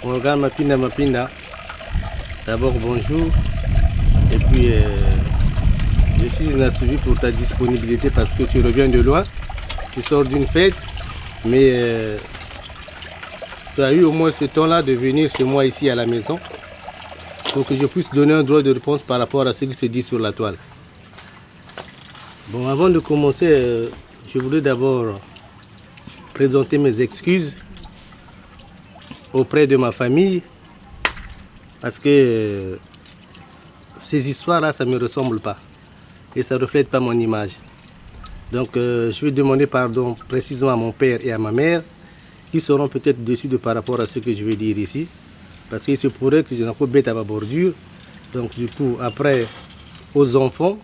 Morgan Mapinda. D'abord, bonjour. Et puis, je suis suivi pour ta disponibilité parce que tu reviens de loin. Tu sors d'une fête, mais tu as eu au moins ce temps-là de venir chez moi ici à la maison pour que je puisse donner un droit de réponse par rapport à ce qui se dit sur la toile. Bon, avant de commencer, je voulais d'abord présenter mes excuses auprès de ma famille parce que ces histoires-là, ça ne me ressemble pas et ça ne reflète pas mon image. Donc, je vais demander pardon précisément à mon père et à ma mère qui seront peut-être déçus par rapport à ce que je vais dire ici parce qu'il se pourrait que je n'ai pas bête à ma bordure. Donc, du coup, après, aux enfants,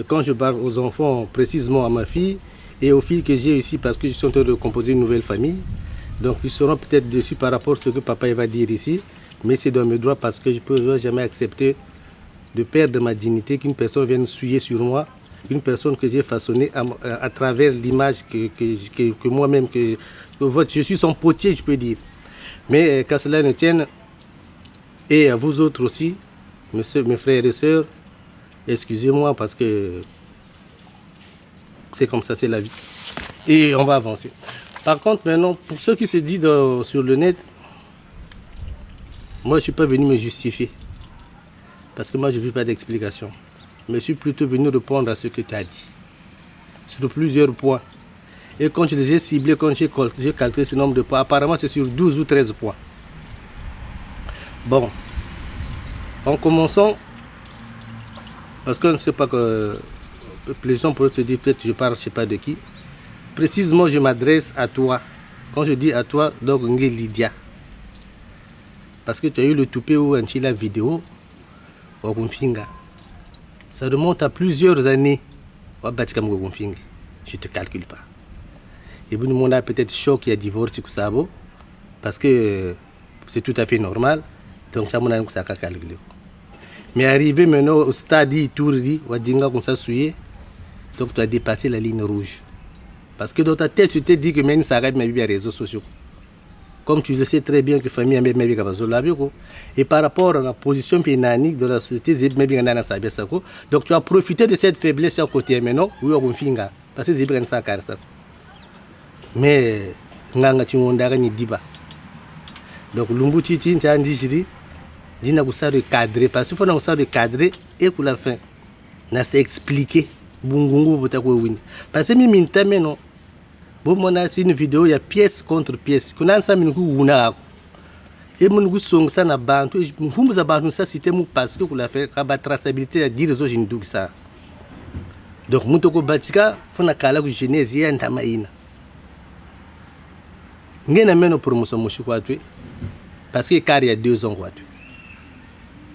quand je parle aux enfants, précisément à ma fille et aux filles que j'ai ici parce que je suis en train de composer une nouvelle famille. Donc ils seront peut-être déçus par rapport à ce que papa va dire ici, mais c'est dans mes droits parce que je ne peux jamais accepter de perdre ma dignité, qu'une personne vienne souiller sur moi, une personne que j'ai façonnée à travers l'image que moi-même, je suis son potier, je peux dire. Mais qu'à cela ne tienne, et à vous autres aussi, mes frères et sœurs, excusez-moi parce que c'est comme ça, c'est la vie. Et on va avancer. Par contre, maintenant, pour ceux qui se disent sur le net, moi je ne suis pas venu me justifier. Parce que moi je ne veux pas d'explication. Mais je suis plutôt venu répondre à ce que tu as dit. Sur plusieurs points. Et quand je les ai ciblés, quand j'ai calculé ce nombre de points, apparemment c'est sur 12 ou 13 points. Bon. En commençant, parce qu'on ne sait pas que les gens pourraient se dire, peut-être je parle, je ne sais pas de qui. Précisément, je m'adresse à toi. Quand je dis à toi, donc Lydia. Parce que tu as eu le toupé ou un la vidéo au Gunfinga. Ça remonte à plusieurs années. Je ne te calcule pas. Et vous nous a peut-être choc, il y a divorce, parce que c'est tout à fait normal. Donc, ça m'a calculé. Mais arrivé maintenant au stade, donc tu as dépassé la ligne rouge. Parce que dans ta tête, tu t'es dit que même ça arrête ma vie sur les réseaux sociaux. Comme tu le sais très bien que la famille a ma vie sur la vie. Et par rapport à la position pénanique de la société, donc tu as profité de cette faiblesse à côté maintenant, oui, on finga. Parce que c'est bien ça. Mais, tu ne dis pas. Donc, Lumbu Titi, tu as dit, il faut recadrer. Parce qu'il faut recadrer et pour la fin, on s'est expliqué. Parce que maintenant, c'est une vidéo, il y a pièce contre pièce. Et je suis na bantu, mfumbu za bantu ça c'était parce que la fait la traçabilité à dire aux gens ça. Donc mutoko batika fona kala ku genèse ya ndamaina. Ngena meno promotion moshi kwa tu parce que car il y a 2 ans quoi tu.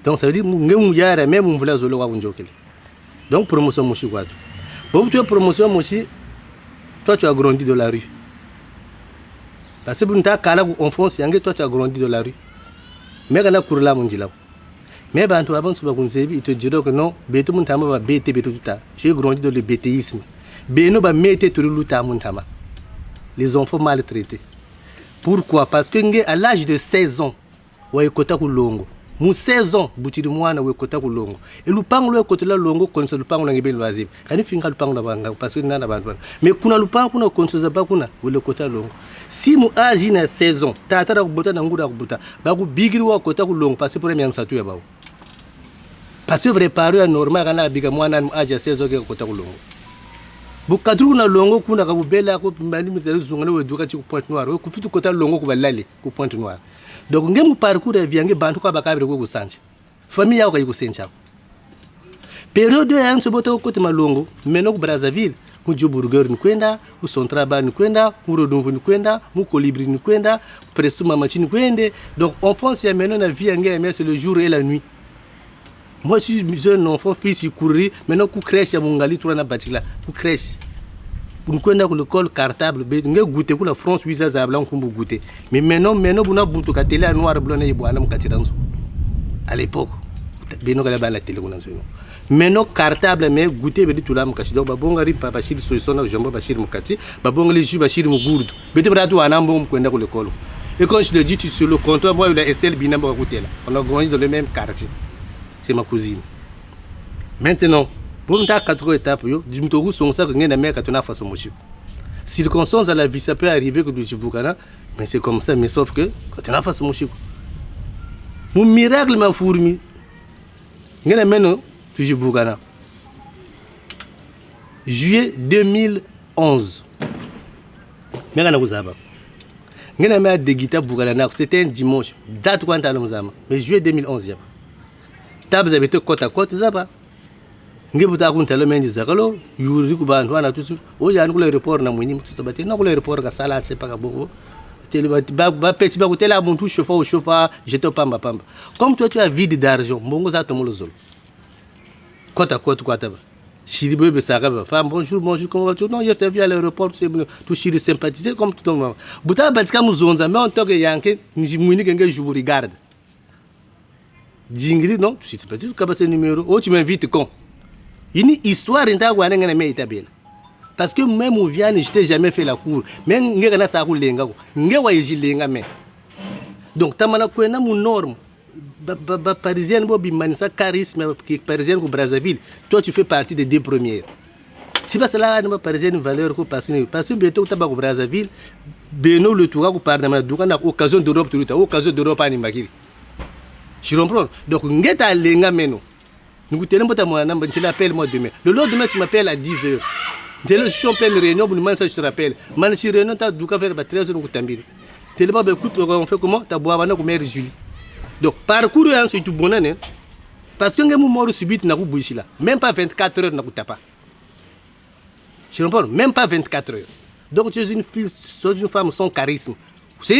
Donc ça veut dire ngemu yara même on voulait zolo kwa kunjokele. Donc promotion moshi quoi tu. Bon tu as promotion moshi, toi tu as grandi dans la rue. Parce que tu as enfance, toi tu as grandi dans la rue. Mais quand tu as couru là, mais quand tu as il te dira que non, j'ai grandi dans le bétéisme. Les enfants maltraités. Pourquoi? Parce que à l'âge de 16 ans, mu 16 ans butiri mwana we kota kulongo elupango lwe kotela longo konso lupango langibe lwazibi kani finga lupango la banga parce que nana bantu mais kuna lupango kuna konso za bakuna wele kota longo si mu âge na 16 ans tata kubuta na ngura kubuta baku bigiri wa kota kulongo parce que premier nsatu ya bawo parce que vrai paro normal kana biga mwana mu âge ya 16 ans ke kota kulongo bukadru na longo kuna kabubela ko mbani mitero zungana we duka ci point noir we kufutu kota longo ko balale ko point noir. Donc, ngemu parcours vient bantu kwa bakabire ko kusanje. Famille yako kayikusencha. Période ya nso boto ko malongo, meno ku Brazzaville, mu Joburger ni kwenda, ku Centraba ni kwenda, mu Rodonvo ni kwenda, mu Colibri ni kwenda, Presuma Machini kwende. Donc, enfance ya meno na vie ngé mais c'est le jour et la nuit. Moi je suis un enfant fils qui courir, maintenant ku crèche ya mungali tourna batila, ku crèche. Pour nous l'école cartable, nous avons goûté pour la France, nous avons goûté. Mais maintenant, nous avons goûté la télé noire blanc et bois. À l'époque, nous avons la télé. Maintenant, cartable, mais goûté, tout là, nous avons dit que nous avons jambon, nous avons les jus, nous avons gourd. Nous avons dit que nous avons l'école. Et quand je le dis, tu sur le comptoir, moi, il a Estelle Binamba côté là. On a grandi dans le même quartier. C'est ma cousine. Maintenant, pour nous faire 4 étapes, je me trouve sur ça que nous avons fait face au monsieur. Circonstance à la vie, ça peut arriver que du Djiboukana, mais c'est comme ça, mais sauf que quand on a face au monsieur. Mon miracle m'a fourmi. Nous avons fait du Djiboukana. Juillet 2011. Mais on a vous avez. Nous avons fait des guitares Boukana, c'était un dimanche. Date quand on a mais juillet 2011. Tab vous avez été côte à côte, ça va. Nge buta kun talo mendi zakalo yuri ku bantu wana tutu o ya ngula report na mwini mutsa bate na kula report ka sala tse paka bongo tele ba petit ba kutela buntu chauffeur j'étais pamba comme toi tu as vide d'argent bongo za tomo lozolo kota quoi taba shiri bebe saka ba femme bonjour comment vas-tu non je t'ai vu à l'aéroport c'est tout shiri sympathiser comme tout le monde buta batika muzonza mais on toke yanke ni mwini kenge je vous regarde jingiri non tu sais pas tu kabase numéro oh tu m'invites quand une histoire parce que même au Viane, je n'ai jamais fait la cour. Même je n'ai pas fait donc, tu as une norme. Parisienne, tu charisme, parisienne au Brazzaville. Toi, tu fais partie des 2 premières. Si pas cela, tu as parisienne valeur parce que bientôt, tu as au Brazzaville, Beno le tour au Parlement, tu as occasion d'Europe, tu as occasion d'Europe à Nimbagiri. Tu comprends? Donc, tu as lenga meno. Nous tu l'appelles moi demain. Le lendemain, tu m'appelles à 10h. Je suis en pleine réunion, je te rappelle. Je suis en réunion, tu as 13h. Tu on fait comment? Tu as boire avec mère Julie. Donc, parcours, c'est tout bon. Parce que je suis mort subit, même pas 24 heures. Je comprends? Même pas 24 heures. Donc, tu es une femme sans charisme. C'est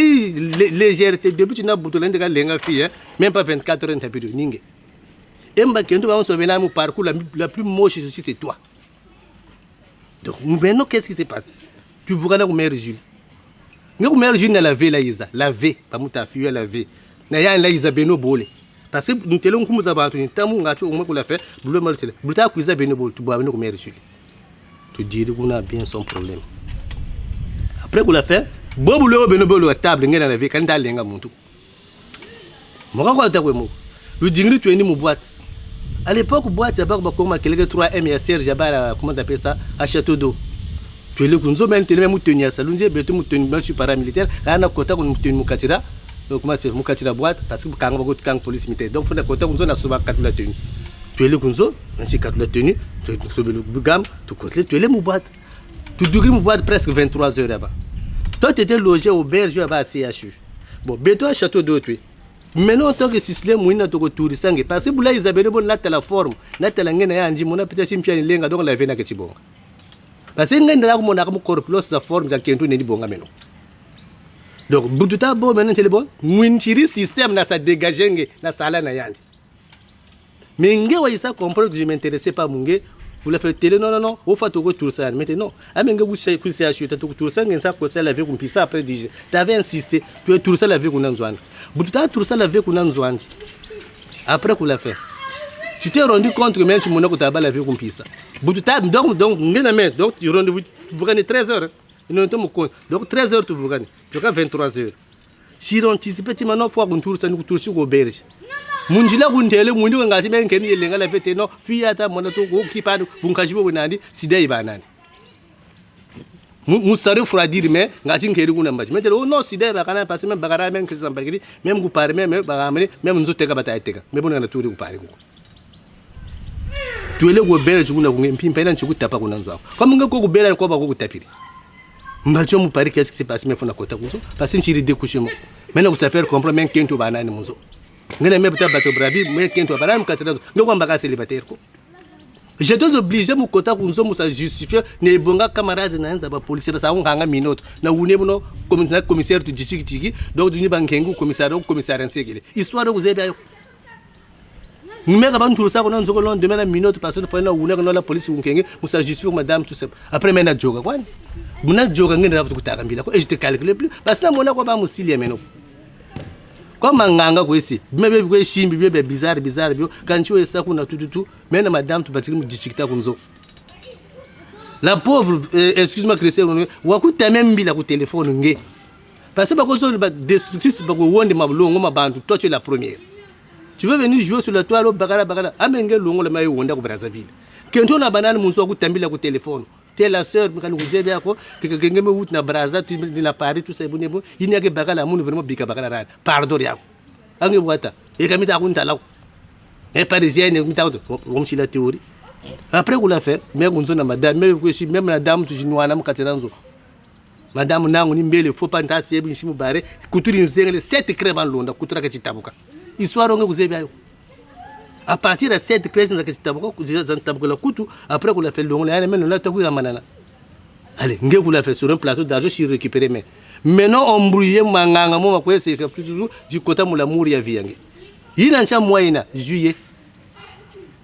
légèreté. Depuis que tu as bouton de fille, même pas 24 heures. Et mon parcours la plus moche aussi, c'est toi. Donc maintenant, qu'est-ce qui se passe? Tu vois la mère Julie. La mère Julie n'a la V la Isa, la V, pas ta fille la V. Na ya la Isa Beno Bolé. Parce que nous telons comme nous avons entendu, tant qu'on a tout on l'a fait, bleu mal c'est. Bleu ta Isa Beno Bolé, tu bois avec mère Julie. Tu dis qu'on a bien son problème. Après qu'on l'a fait, bobo le Beno Bolé à table, ngena la V quand t'as lenga montou. Moi quoi t'as quoi moi? Le dingli tu es ni mon boîte. À l'époque, boîte, il y avait comme quelqu'un 3M et Serge, comment on appelle ça, à Château d'eau. Tu es le Kunzo, même tu es même tenu à Salon, tu es je suis paramilitaire, il y a un côté où tu es Moukatira, comment c'est Moukatira boîte, parce que quand on a police militaire. Donc, il faut que tu aies souvent 4 la tenue. Tu es le Kunzo, même si 4 la tenue, tu es le Bugam, tu es le Mouboîte. Tu es Mouboîte presque 23 heures là-bas. Toi, tu étais logé au berger à CHU. Bon, béton à Château d'eau, tu es. Maintenant, en tant que Sisley, moi, je suis touriste. Parce que vous Isabelle, vous avez la forme. Vous avez la forme. Peut-être que vous avez la forme. Parce que vous avez la forme. Donc, vous avez bon maintenant, vous avez un système qui s'est dégagé dans la salle. Mais vous avez compris que je ne m'intéressais pas à vous. Vous l'avez fait télé, non, vous faites tout ça. Maintenant, vous avez tout ça, vous avez fait ça après 10 jours. Tu avais insisté, tu as tout ça avec vous. Tu as tout ça avec vous. Après, vous l'avez fait. Tu t'es rendu compte que même si tu as fait avec vous. Donc, vous gagnez 13 heures. Donc, 13 heures, vous gagnez. Tu as 23 heures. Si tu anticipes, tu as fois que tu as au berge. Munjila kuntele mundu ngati benkeni yelenga la fete no fiata mona to ko kipa bunkajibo bonandi sidai banani musare froidir me ngati ngeri kuna mbaji metelo no sidai bakana pasi même bagara même que sambagiri même ku pare même bagamene même nzoteka bataiteka me bona na turi ku pare ko tuele go berge kuna kumpimpa ina nchikutapa kuna nzwako comme ngeko ku bela ko ba ko kutapiri mbacho mu pare qu'est-ce qui se passe me fona kota kuzo parce que nchiri découchement maintenant vous savez comprendre même kento banani muzo ngene me buta bacho bravi me kento banani mukatira ngoko mbaka célibataire ko j'étais obligé mu kota kunzo musa justifier ne bonga camarade na nza ba policier sa nganga minute na wune buno commissaire tu jiki donc du ni bankengu commissaire nsekele histoire vous avez mais avant tout ça on a nzoko long demain na minute parce que faut na wune na la police unkenge musa justifier madame tout ça après mais na joga kwani muna joga ngene rafu kutaka mbila ko et je te calcule plus parce que mona ko ba musilia meno comme nganga ko ici mebe ko shimbi bebe bizarre bio kancho esa kuna tututu mais na madame tu batiri mu districta kunzo la pauvre excuse-moi Christian wa ku tamem mbila ku téléphone nge Parce que quand on destructif, toi tu es la première. Tu veux venir jouer sur le toit, bagala. Amenge longo le maillot Wanda au Brazzaville. Quand on a banane mon soir, tu as téléphone. Tu es la sœur, quand vous avez que quelqu'un me voit na Brazza, tu na Paris, tout ça, il n'y a que bagala, mon vraiment bika bagala. Pardon, y'a. Ange wata. Et comme il a un là. Et parisien, comme si la théorie. Après, vous l'a fait, même on a madame, même la dame, tu joues na Mkateranzo. Madame Nango ni mbele faut pas ntassi ebi nsimu bare kuturi nzengele 7 crèmes en londa kutura ka chitabuka histoire onge kuzebi ayo à partir de 7 crèmes dans ka chitabuka kuzeza ntabuka la kutu après qu'on l'a fait longo la même là takuya manana allez nge ku l'a fait sur un plateau d'argent si récupérer mais maintenant on brouillé manganga mo makwe c'est que plus du côté mon l'amour ya viange il en cha moyena juillet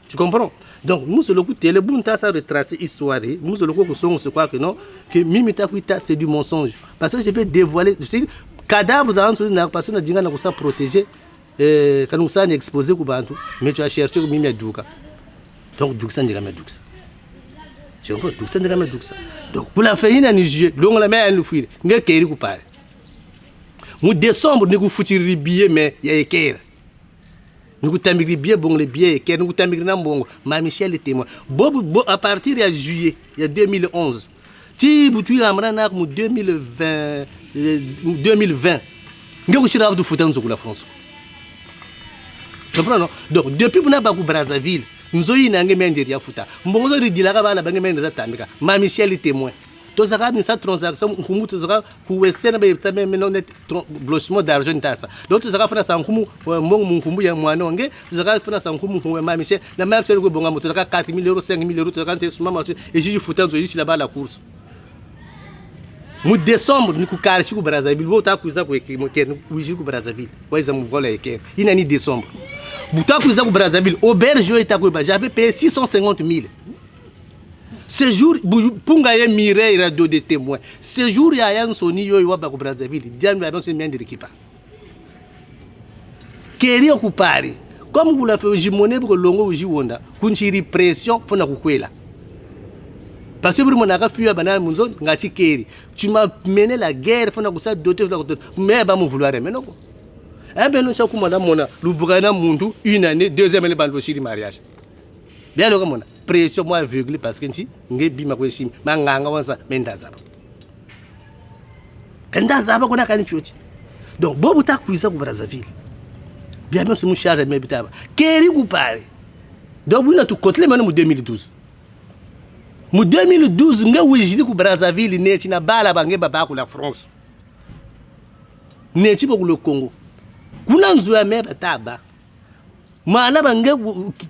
tu comprends. Donc, nous, c'est le coup de télé, nous avons retracé l'histoire. Nous, c'est le coup de son, c'est quoi que non, que Mimita Kuita, c'est du mensonge. Parce que je vais dévoiler, je dis, cadavre, parce que nous avons ça protégé, quand nous avons exposé, mais tu as cherché Mimia Douka. Donc, Douka, c'est Douka. Tu comprends? Douka, c'est Douka. Donc, pour la faire, il y a un jeu, l'on la met à nous fuir, il y a un kéri qui parle. Nous décembre, nous avons foutu les billets, mais il y a un kéri. Nous avons bien bon les billets, nous avons bien bon. Ma Michel est témoin. À partir de juillet, il y a 2011. Si vous avez un 2020, nous avons fait foutre la France. Tu comprends, non? Donc, depuis que nous avons fait Brazzaville, nous avons eu un de fouta. Nous avons dit que Ma Michel est témoin. Tous les gens qui transaction, pour Western, blanchiment d'argent. Donc, tous les gens qui font ça, moanonge, tous les gens qui font ça, Michel, la même chose que bon, 4 000 euros, 5 000 euros, et j'ai foutu là-bas la course. Mu décembre, nous avons au Brazzaville, nous avons Brazzaville, il y a décembre. Nous avons Brazzaville, auberge, j'avais payé 650 000. Ce jour, pour gagner Mireille radio de témoins. Ce jour, il y a un Sony au Brazzaville. Il y a un Sony de l'équipe. Quel est occupé? Comme vous l'avez fait, je monnaie pour le longo ou Jiwonda. Quand il y a pression, il faut la couper là. Parce que pour mon fui à banane, mon zone, tu m'as mené la guerre, il faut la doter. Mais il va me vouloir. Mais non. Eh bien, nous sommes madame Mona, nous avons une année, deuxième année, de mariage. Bien le monde pression moi aveugle parce que nti ngebi makweshimi manganga wansa mendazaba ndazaba kona kani fyoti donc bobu takuiza ku Brazzaville bien même si mon charge mais bitaba keri ku pare donc buna tu kotle mano mu 2012 mu 2012 nga wijidi ku Brazzaville neti na bala bange baba ku la France neti pour le Congo kuna nzwa me bataba mana bange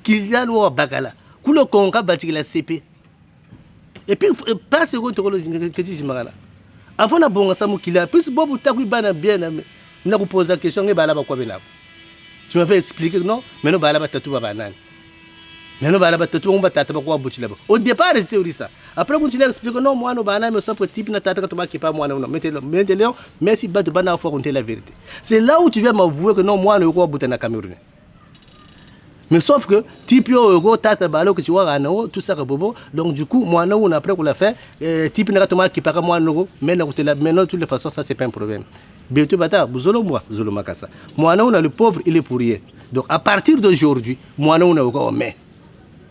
kiliano wa bakala kulo konka batikila CP et puis pas ce que tu magala avant na bonga sa mukila plus bobu takui bana bien na ku poser question nge bala ba kwa bena tu m'avais expliqué non mais non bala ba tatu ba banane mais non bala ba tatu on ba tata ba kwa butila ba au départ c'est ça après quand tu expliques non moi no banane mais ça peut type na tata ka ki pas moi non maintenant merci ba de bana faut raconter la vérité c'est là où tu vas m'avouer que non moi no ko buta na Cameroun. Mais sauf que, type yo tata balo que tu vois tout ça bobo. Donc du coup, moi on après qu'on l'a fait, type n'a pas qui paraît moi non, mais de toutes les façons ça c'est pas un problème. Bientôt bata, zolo moi, zolo makasa. Moi on a le pauvre, il est pour rien. Donc à partir d'aujourd'hui, moi on a encore mais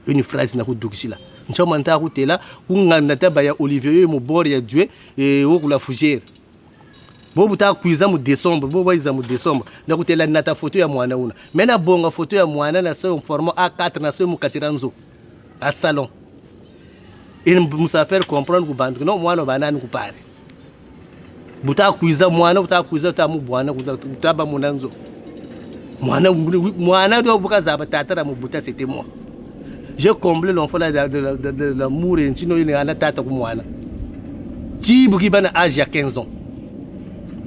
une phrase na kudukisila. Ncho manta kutela, ungana tabaya Olivier mo bord ya Dieu et au la fougère. Bobu ta kuiza mu décembre, bobu iza mu décembre. Na kutela nata photo ya mwana una. Mena bonga photo ya mwana na so format A4 na so mu katiranzo. À salon. Il nous a fait comprendre que bande non mwana banane ku pare. Buta kuiza mwana buta kuiza ta mu bwana kutaba munanzo. Mwana do buka zaba tata mu buta c'était moi. J'ai comblé l'enfant de l'amour et sinon il est en tata ku mwana. Ti buki bana âge à 15 ans.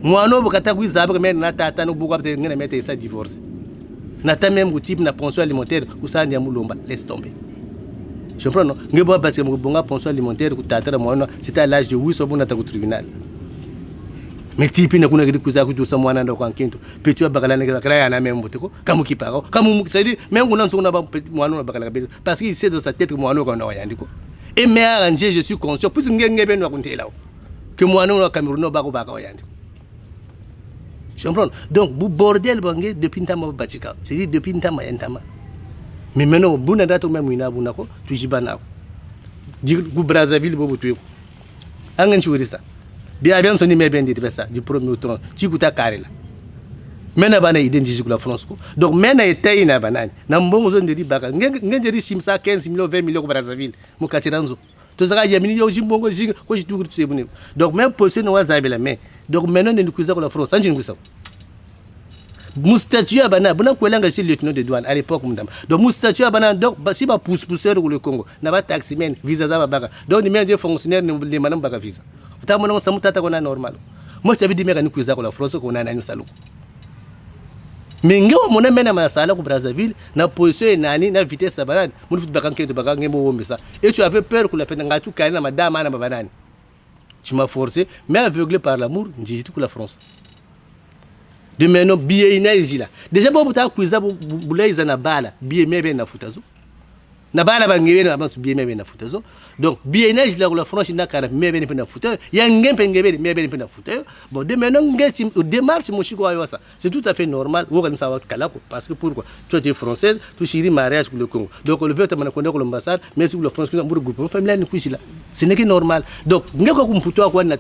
Moi non bukata kuizaba mais na tata no buka peut ngena mettre ça divorce. Nata même ku type na pension alimentaire ku sa ndia mulomba laisse tomber. Je comprends non ngebo parce que bonga pension alimentaire ku tata moi c'était à l'âge de 8 ans na ta ku tribunal. Mais type na kuna kidi kuza ku sa mwana ndo kwa kintu petu bakala na kaya na même boteko kamu kiparo kamu ça dit même kuna nsona ba mwana bakala parce qu'il sait dans sa tête que mwana ko na yandiko. Et mais arrangé je suis conscient plus ngebe no kuntela que mwana no Cameroun no bako baka yandiko. Tu comprends? Donc, vous bordel bangé depuis Ntama Batika. C'est-à-dire depuis Ntama Yantama. Mais maintenant, vous n'avez pas même une abonako, tu y vas. Vous Brazzaville, vous tuez. Angen ça. Bien, bien, son numéro bien dit ça, du premier automne. Tu coûtes à carré là. Maintenant, on a identifié la France. Donc, maintenant, il y a une banane. Nous avons besoin de dire, nous avons dit, Simsa 15 millions, 20 millions au Brazzaville. Nous avons tout ça, il y a des millions de gens. Donc, même pour ceux qui ont la main. Donc, maintenant, nous avons la France. Moustachu à banane, bon, on a le lieutenant de douane à l'époque. Donc, Moustachu à banane, donc, si on pousse-pousseur au Congo, n'a pas taxi, visa, donc, il y a des fonctionnaires qui n'ont pas de visa. C'est normal. Moi, ça veut dire que nous avons la France, qu'on a un salon. Mais si on a un salaire au Brazzaville, na position nani, na vitesse à banane, on fait bakanke de bakanke ça. Et tu avais peur que la fête n'a tout calé, madame, à banane. Tu m'as forcé, mais aveuglé par l'amour, j'ai dit que la France. De maintenant, billet inédit là. Déjà, bon, tu as cuisé, vous l'avez na bala, billet mais na foutazo. Na bala bangé na banque billet mais na foutazo. Donc, billet inédit là, la France n'a qu'à mais na foutazo. Il y a un gain pengé mais na foutazo. Bon, de maintenant, démarche mon chico ça. C'est tout à fait normal. Vous allez savoir parce que pourquoi? Tu es française, tu chéris mariage pour le Congo. Donc, le veut te connaître l'ambassade, mais si la France qui a un groupe familial, là. Ce n'est que normal. Donc, nous avons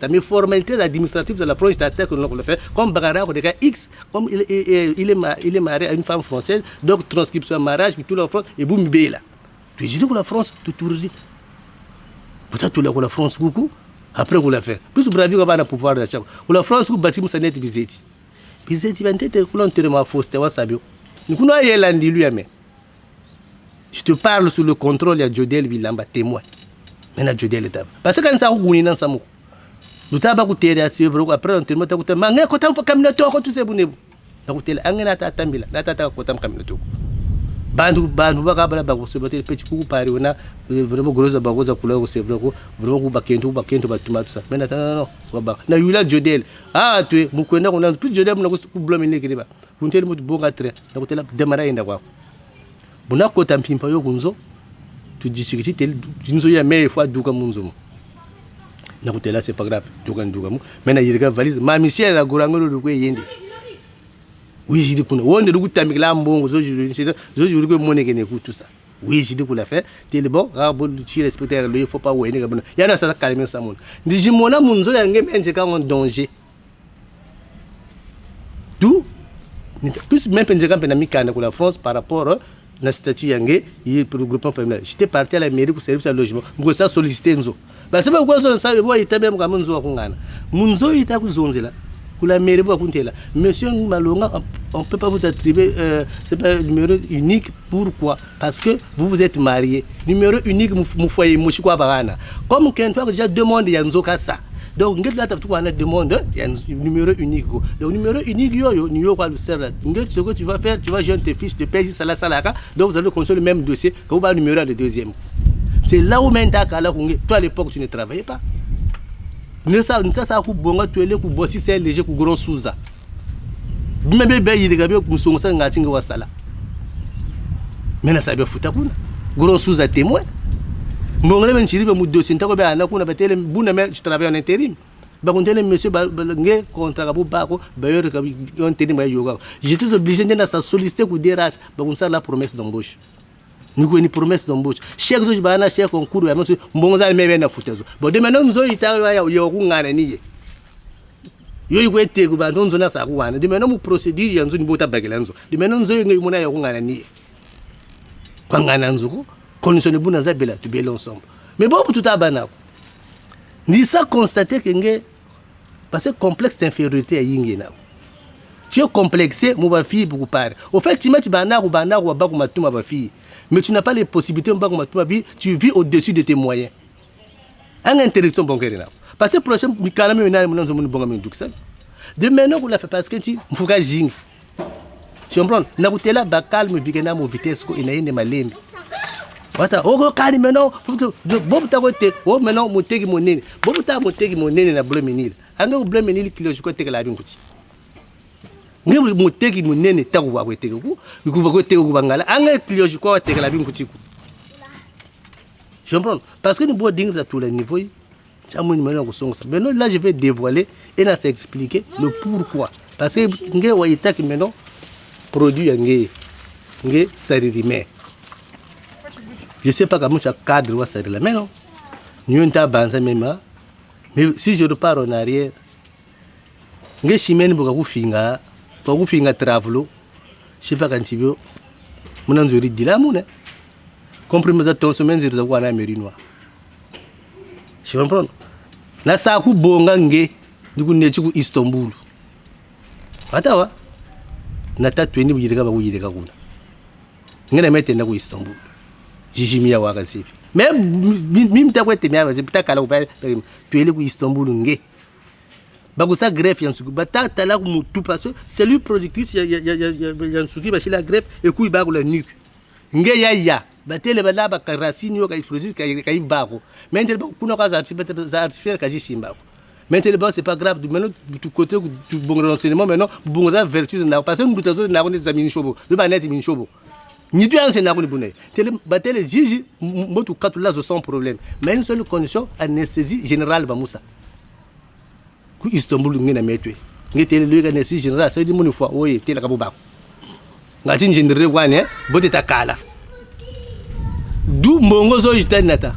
mais formalités administratives de la France, c'est que nous le fait. Comme Bagara, X, comme il est marié à une femme française, donc transcription mariage, tout la France, et boum, là. Tu dis que la France, tout dit. Peut-être que la France, beaucoup, après vous la faites. Plus vous avez le pouvoir d'achat. La France, vous bâtissez sa nette visite. Visite, vous avez été volontairement fausse, tu vois, ça bien. Nous connaissons Yelandi lui, mais je te parle sur le contrôle de Jodel Vilamba, témoin. Maintenant, Jodel est là. Parce que quand ça, vous avez un samouk. Nous avons coûté à suivre, après, on te met à côté. Mais quand on fait comme le tour, tu sais, vous n'avez pas. Vous avez un tatambila, la tata, quand on fait le tour. Bandu bakabala bakusobatele petit coup pari ona vraiment grosse bagoza kula ko c'est vrai ko vraiment bakento batuma tout ça mais non baba na yula Jodel ah tu mukwenda ko na plus Jodel na ko problème ni kiriba kuntele mutu bonga tre na ko tela demara inda kwa buna ko tampimpa yo kunzo tu disikiti tel nzo ya mais fois duka munzo na ko tela c'est pas grave duka mu mais na yirga valise ma Michel la gorangolo ko yende. Oui, j'ai dit qu'on a dit que la mbongo zo juri ko moneke ne tout ça. Oui, j'ai dit qu'on l'a fait. Tele bon, rabo tu respecter le il faut pas ouais ne gabona. Yana ça calmer ça mon. Ndi mona munzo yange menje ka en danger. Tout plus même penje ka pena mikana ko la France par rapport na statut yange il pour le groupement familial. J'étais parti à la mairie pour service à logement. Ngo ça solliciter nzo. Parce que quoi ça ça bo itabe mo munzo ko ngana. Munzo ita ku zonzela. La mairie monsieur Malonga, on ne peut pas vous attribuer c'est pas un numéro unique. Pourquoi? Parce que vous êtes marié. Numéro unique, vous foyer comme quelqu'un déjà demande Yanzoka ça. Donc, vous avez demande un numéro unique. Le numéro unique, ce que tu vas faire, tu vas joindre tes fils de payer ça, donc vous allez construire le même dossier que vous avez le numéro de deuxième. C'est là où maintenant, toi à l'époque, tu ne travaillais pas. Ne ça ku bonga tuele ku bossi c'est léger ku gros souza même be yi diga be ku songa ngati nga wasala mena sa be futa kuna gros souza témoin mbongole ben chiri be mu dossier ntako be ana kuna betele buna me je travaille en intérim ba kontele monsieur ba nge contrat bu bako ba yor ka intérim ba yoga j'étais obligé de sa solliciter ku DRH ba kunsa la promesse d'embauche. Nous avons une promesse d'embauche. Chaque jour, je vais chaque concours, je vais faire un foutazo. Bon, demain, nous avons été à Yogunganani. Yo ete ku bantu nzona sa kuwana. Demain, nous procédure yanzu ni bota bagelanzo. Demain, nous avons eu mona Yogunganani. Kwangana nzuko, conditionne buna za bela, tu bela ensemble. Mais bon, tout à banako. Ni ça constater que parce que complexe d'infériorité à yingena. Tu es complexé, mon fille pour parler. Au fait, tu mets banako ou baku matuma ma fille. Mais tu n'as pas les possibilités, tu vis au-dessus de tes moyens. Une interdiction bancaire. Parce que le prochain, de maintenant, vous l'avez fait parce que tu as fait. Tu comprends? Tu as fait la calme, tu as fait vitesse, tu as fait malembe. Voilà, oh, quand maintenant, bon, tu as fait, oh, maintenant, tu as fait mon nez. Bon, tu as fait mon nez, tu as fait mon nez. Tu as fait mon nez, tu as fait la vie. Ni muteki munene taku wa kweteke ku ikuba kweteke ku bangala anga clio je crois teke la bi nkutiku. Je comprends parce que nous beau dingue à tous les niveaux ça mon numéro ko songa. Maintenant là je vais dévoiler et là c'est expliquer le pourquoi parce que nge waitaki maintenant produit nge saririme. Je sais pas comment ça cadre wa sarila mais non. Nous ta banza même. Mais si je repars en arrière, nge chimene boka kufinga travelo. Je sais pas quand tu veux. Mon anzori dila mune. Comprimez à ton semaine zir za wana merinois. Je comprends. Na sa ku bonga nge ndiku nechi ku Istanbul. Atawa. Na tatu ni buyireka ba kuyireka kuna. Ngena mete na ku Istanbul. Jijimia wakazipi. Mais mimi mtakwete mia bitakala ku tuele ku Istanbul nge. Bagusa greffe yansuki batata la ku mutu parce que c'est lui productrice yansuki ba la greffe et ku ba ku la nuque. Nge ya batele bala ba karasini yo ka explosif ka ibako. Maintenant ba kuna ka za artificiel ka jisimba. Maintenant c'est pas grave, maintenant du côté du bon renseignement maintenant bon za vertu na parce que mbutazo na ko ni zamini shobo. De ba net min shobo. Ni tu as un bonnet. Tele Gigi, motu katulazo sans problème. Mais une seule condition, anesthésie générale Bamoussa. Ku Istanbul ngena metwe. Ngete le anesthésie générale, ça dit mon fois, oui, tele kabouba. Ngati njindire kwane, bote takala. Du mbongo zo jitanata.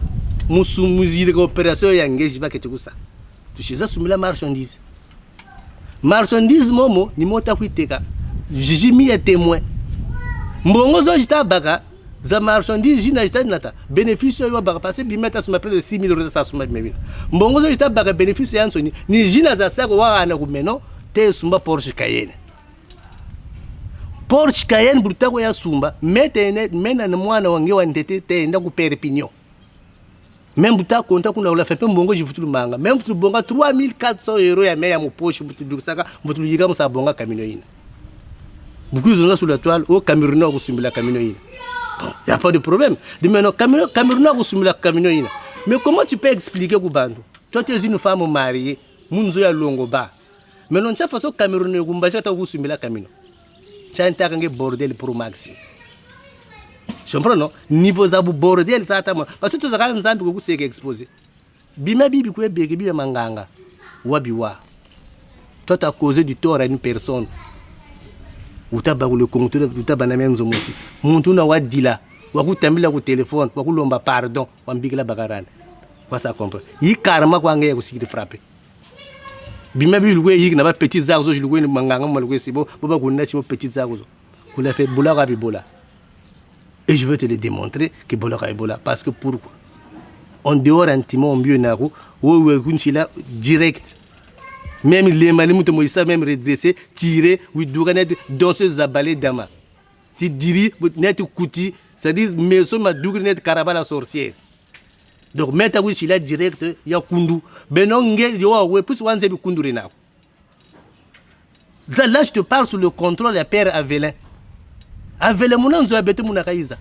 Musumuzire ko opération ya ngeji ba ketekusa. Tushiza sumila marchandise. Marchandise momo ni mota kuiteka. Gigi mi est témoin. Mbongo zo jita baka za marchandise jina jita nata bénéfice yo baka parce que bimeta suma près de 6 000 euros ça suma memi mbongo zo jita baka bénéfice yanso ni jina za sako wa ana kumeno te sumba Porsche Cayenne burtako ya sumba metene mena na mwana wange wa ndete te enda ku Perpignan même buta konta kuna la fait mbongo jivutulu manga même futu bonga 3400 euros ya meya mo poche butu saka butu yiga musa bonga kamino ina. Beaucoup de gens sur la toile, au Cameroun, au Sumbila Caminoïne. Bon, il n'y a pas de problème. De maintenant, Cameroun, au Sumbila Caminoïne. Mais comment tu peux expliquer Koubando? Toi, tu es une femme mariée, Mounzoya Longoba. Mais non, chaque façon, Cameroun, au Sumbila Camino. Tu as un bordel pour Maxi. Je comprends, non? Niveau Zabou bordel, ça attend. Parce que tu as un zambi que vous exposé. Bima Bibi, Bibi Manganga, Wabiwa. Toi, tu as causé du tort à une personne. Utaba le compteur utaba na menzo mosi muntu na wadila wakutambila ku téléphone wakulomba pardon wambikila bakarana kwa ça comprendre yi karma kwa ngeye kusikiri frapper bima bi lwe yi na ba petits zazo je lwe manganga mo lwe sibo boba kunna chi mo petits zazo kula fait bola ka bibola et je veux te le démontrer que bola ka bibola parce que pourquoi on dehors intimo mbio nako wo kunchila direct. Même les malimoutés Moïsa même redressé, tiré, oui, douganet, danseuse abalée dama. Tu diris, net kouti, c'est-à-dire, maison ma douganet carabala sorcière. Donc, maintenant, oui, là direct, il y a kundu. Benon, il y a ouais, plus one zebi kundu rena. Là, je te parle sur le contrôle de père Avelin. Avelin, mon anzo abete mon akaïza.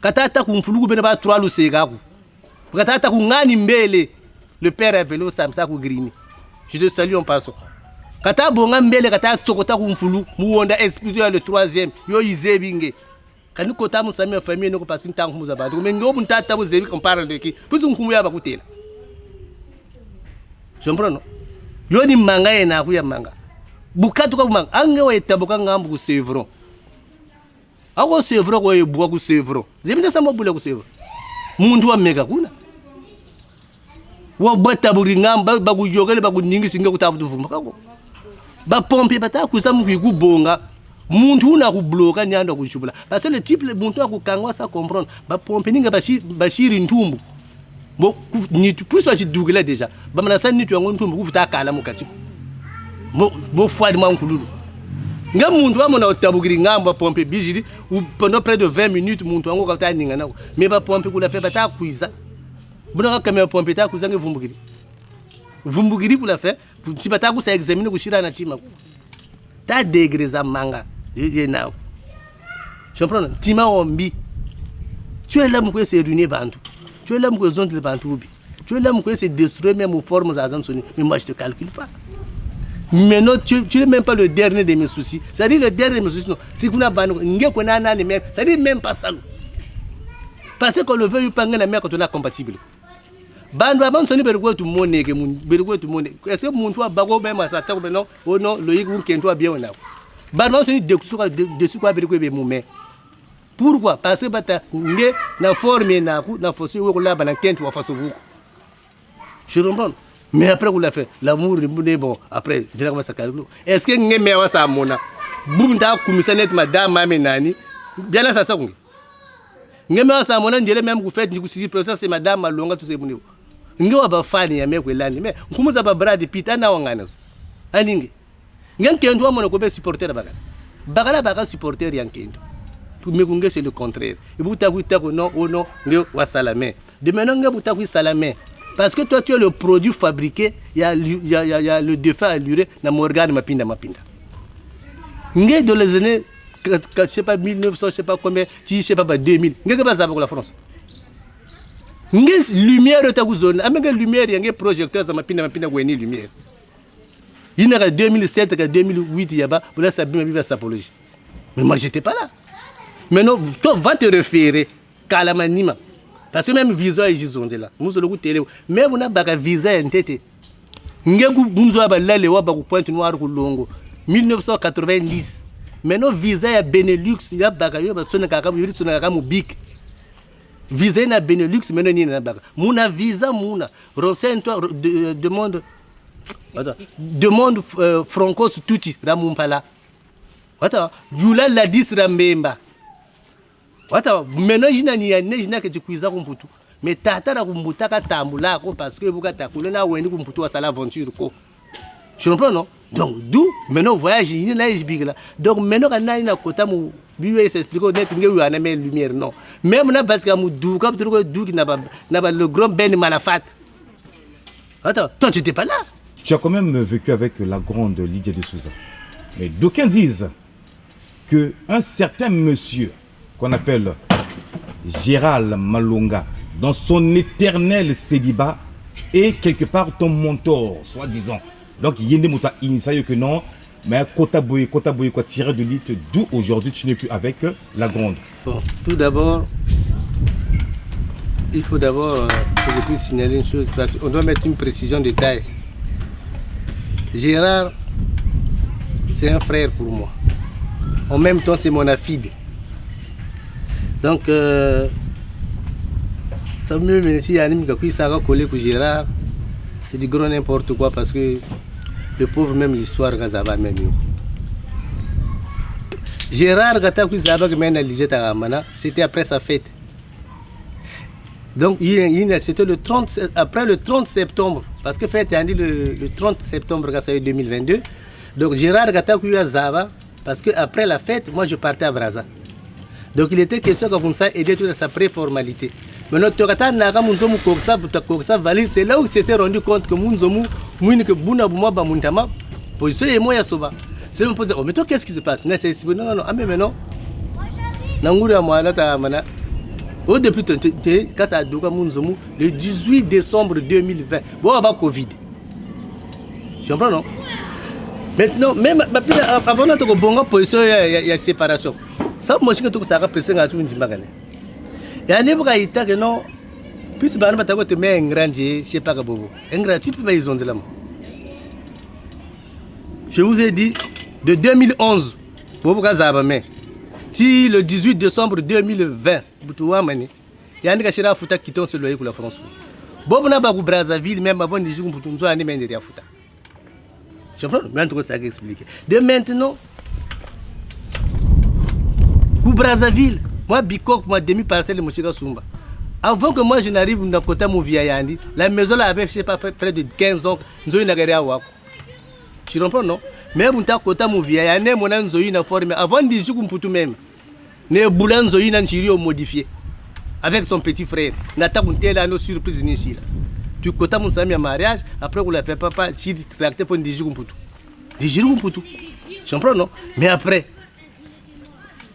Katata kumfulugu benaba 3 lusegaku. Katata kungani mbele, le père Avelin, Samsa Grini. Je te salue en passant. Kata bonga mbele kata tsokota kumfulu muonda expliquer le 3e yo izebinge. Kanu kota musami ya famille noko pasin tangu muzabadu. Mais ngo muntata buzebi qu'on parle de qui. Puis nkumu ya bakutela. Je comprends non? Yo ni manga ena ku ya manga. Bukatu ka manga ange wa etaboka ngambu ku Sevron. Ako Sevron ko yebuka ku Sevron. Zebita sama bula ku Sevron. Mundu wa mega kuna. Wa bata buringamba baguyogele baguningi singa kutafuta vumba kako ba pompe bata kuza muku bonga muntu una ku bloka nyando kushubula parce que le type muntu akukangwa sa comprendre ba pompe ninga bashiri ntumbu bo ni puso chidugela déjà ba manasa ni twango ntumbu kufuta kala mukati bo fwadi mankululu nga muntu amona otabukiri ngamba pompe bijiri pendant près de 20 minutes muntu wango kata ninga nako mais ba pompe kula fait bata kuiza Buna kamera pompe ta kuzange vumbugiri. Vumbugiri kula fait, si bata ku sa examiner kushira na tima. Ta degré za manga. Je now. Je comprends. Tima ombi. Tu es là pour se réunir bantu. Tu es là pour zone le bantu. Tu es là pour se détruire même aux formes à Zanzoni. Mais moi je te calcule pas. Mais non, tu n'es même pas le dernier de mes soucis. C'est-à-dire le dernier de mes soucis non. Si vous n'avez pas même, c'est-à-dire même pas ça. Parce qu'on le veut pas la mer quand on est compatible. bandu abansoni berikwe tu moneke berikwe tu moneke est-ce que muntu abako be masata ko non oh non loïc ou kento bien on a bandu abansoni de quoi berikwe be mume pourquoi parce que bata nge na forme na fosi wo ko la bana kento wa faso buku je comprends mais après vous l'a fait l'amour est bon après je commence à calculer est-ce que nge me wa sa mona bunda kumisa net madame mame nani bien là ça kungi nge me wa sa mona ndele même ku fait ku si process c'est madame malonga tout c'est buniwo nge wa bafani ya mekwe landi mais nkumuza ba Brad Pitt ana wangana aninge ngenkendo wa mona ko be supporter bakala baka supporter yankendo pour me kunge c'est le contraire et buta kuita ko non oh non nge wa salame de maintenant nge buta ku salame parce que toi tu es le produit fabriqué il y a le défunt alluré na Morgan mapinda nge de les années je sais pas 1900 je sais pas combien je sais pas 2000 nge que ça avec la France nge lumière ta zone amenge lumière yange projecteur za mapinda kweni lumière ina 2007 ka 2008 yaba bula sabima biba sapologie mais moi j'étais pas là maintenant toi va te référer kalamanima parce que même visa ejizonde là muzo loku tele même na baka visa entete nge muzo abalale wa ba ku Pointe Noire ku Longo 1990 maintenant visa ya Benelux ya baka yo ba tsona kaka yuri tsona kaka mu big visa na Benelux maintenant ni na baka muna visa muna renseigne-toi demande francos tuti ramumpala wata yula la 10 rambemba wata maintenant jina ni ya nejina ke tikuiza kumputu mais tata na kumbuta ka tambula ko parce que buka takule na wendi kumputu wa sala aventure ko je comprends non donc d'où maintenant voyage ni na big là donc maintenant kana ina kota mu biwe s'explique net nge yu ana mais lumière non même na parce que mu duka truko duki na ba le grand Ben Malafat attends toi tu étais pas là. Tu as quand même vécu avec la grande Lydia de Souza. Mais d'aucuns disent que un certain monsieur qu'on appelle Gérald Malonga, dans son éternel célibat, est quelque part ton mentor, soi-disant. Donc il y a des mots initiaux que non, mais Kota Boye quoi tiré de l'île, d'où aujourd'hui tu n'es plus avec la grande. Bon, tout d'abord, il faut d'abord que je puisse signaler une chose, on doit mettre une précision de taille. Gérard, c'est un frère pour moi. En même temps, c'est mon affide. Donc, ça me met ici à Nimgakui, ça va coller pour Gérard. C'est du gros n'importe quoi parce que le pauvre, même l'histoire, Gazaba, même. Gérard, c'était après sa fête. Donc, c'était le 30, après le 30 septembre, parce que fête est le 30 septembre 2022. Donc, Gérard Gatakuya Zaba, parce qu'après la fête, moi je partais à Braza. Donc, il était question comme ça, aider toute sa pré-formalité. Mais notre Torata Naga Munzomu Koksa valide, c'est là où il s'était rendu compte que Munzomu, Mouinike Buna Bouma Bamuntama, position et moi Yasoba. C'est là où on peut dire, oh, mais toi, qu'est-ce qui se passe? Non, non, ah, mais non. Nangouri Amouana Tamana. Au début, quand ça a duré, le 18 décembre 2020, bon, avant Covid. Tu comprends, non? Maintenant, même avant notre bonne position, il y a séparation. Ça, moi, je suis ça a pressé à tout le monde. Et à l'époque, il y a non, puis si tu te mets un grand, je ne sais pas comment. Un grand, tu peux pas ils ont de l'âme. Je vous ai dit, de 2011, si le 18 décembre 2020, il y a un gars qui quitté ce loyer pour la France. Bobo na bagu Brazzaville, même avant les jours pour nous aller mener des affaires. Je comprends, maintenant ça expliquer. De maintenant, pour Brazzaville, moi Bikok, moi demi parcelle monsieur Sumba. Avant que moi je n'arrive dans côté Mouviayandi, la maison là avait je sais pas près de 15 ans, nous avons une à tu comprends non? Mais on t'a côté Mouviayandi, mon anzoï na formé avant 10 jours pour tout même. Ne boulan zoï nan chiri modifié avec son petit frère. Nata kuntela no surprise ni chira. Tu kota mon sami mariage, après on l'a fait papa, tu tracté pour 10 jours pour tout. 10 jours pour tout. Tu comprends non? Mais après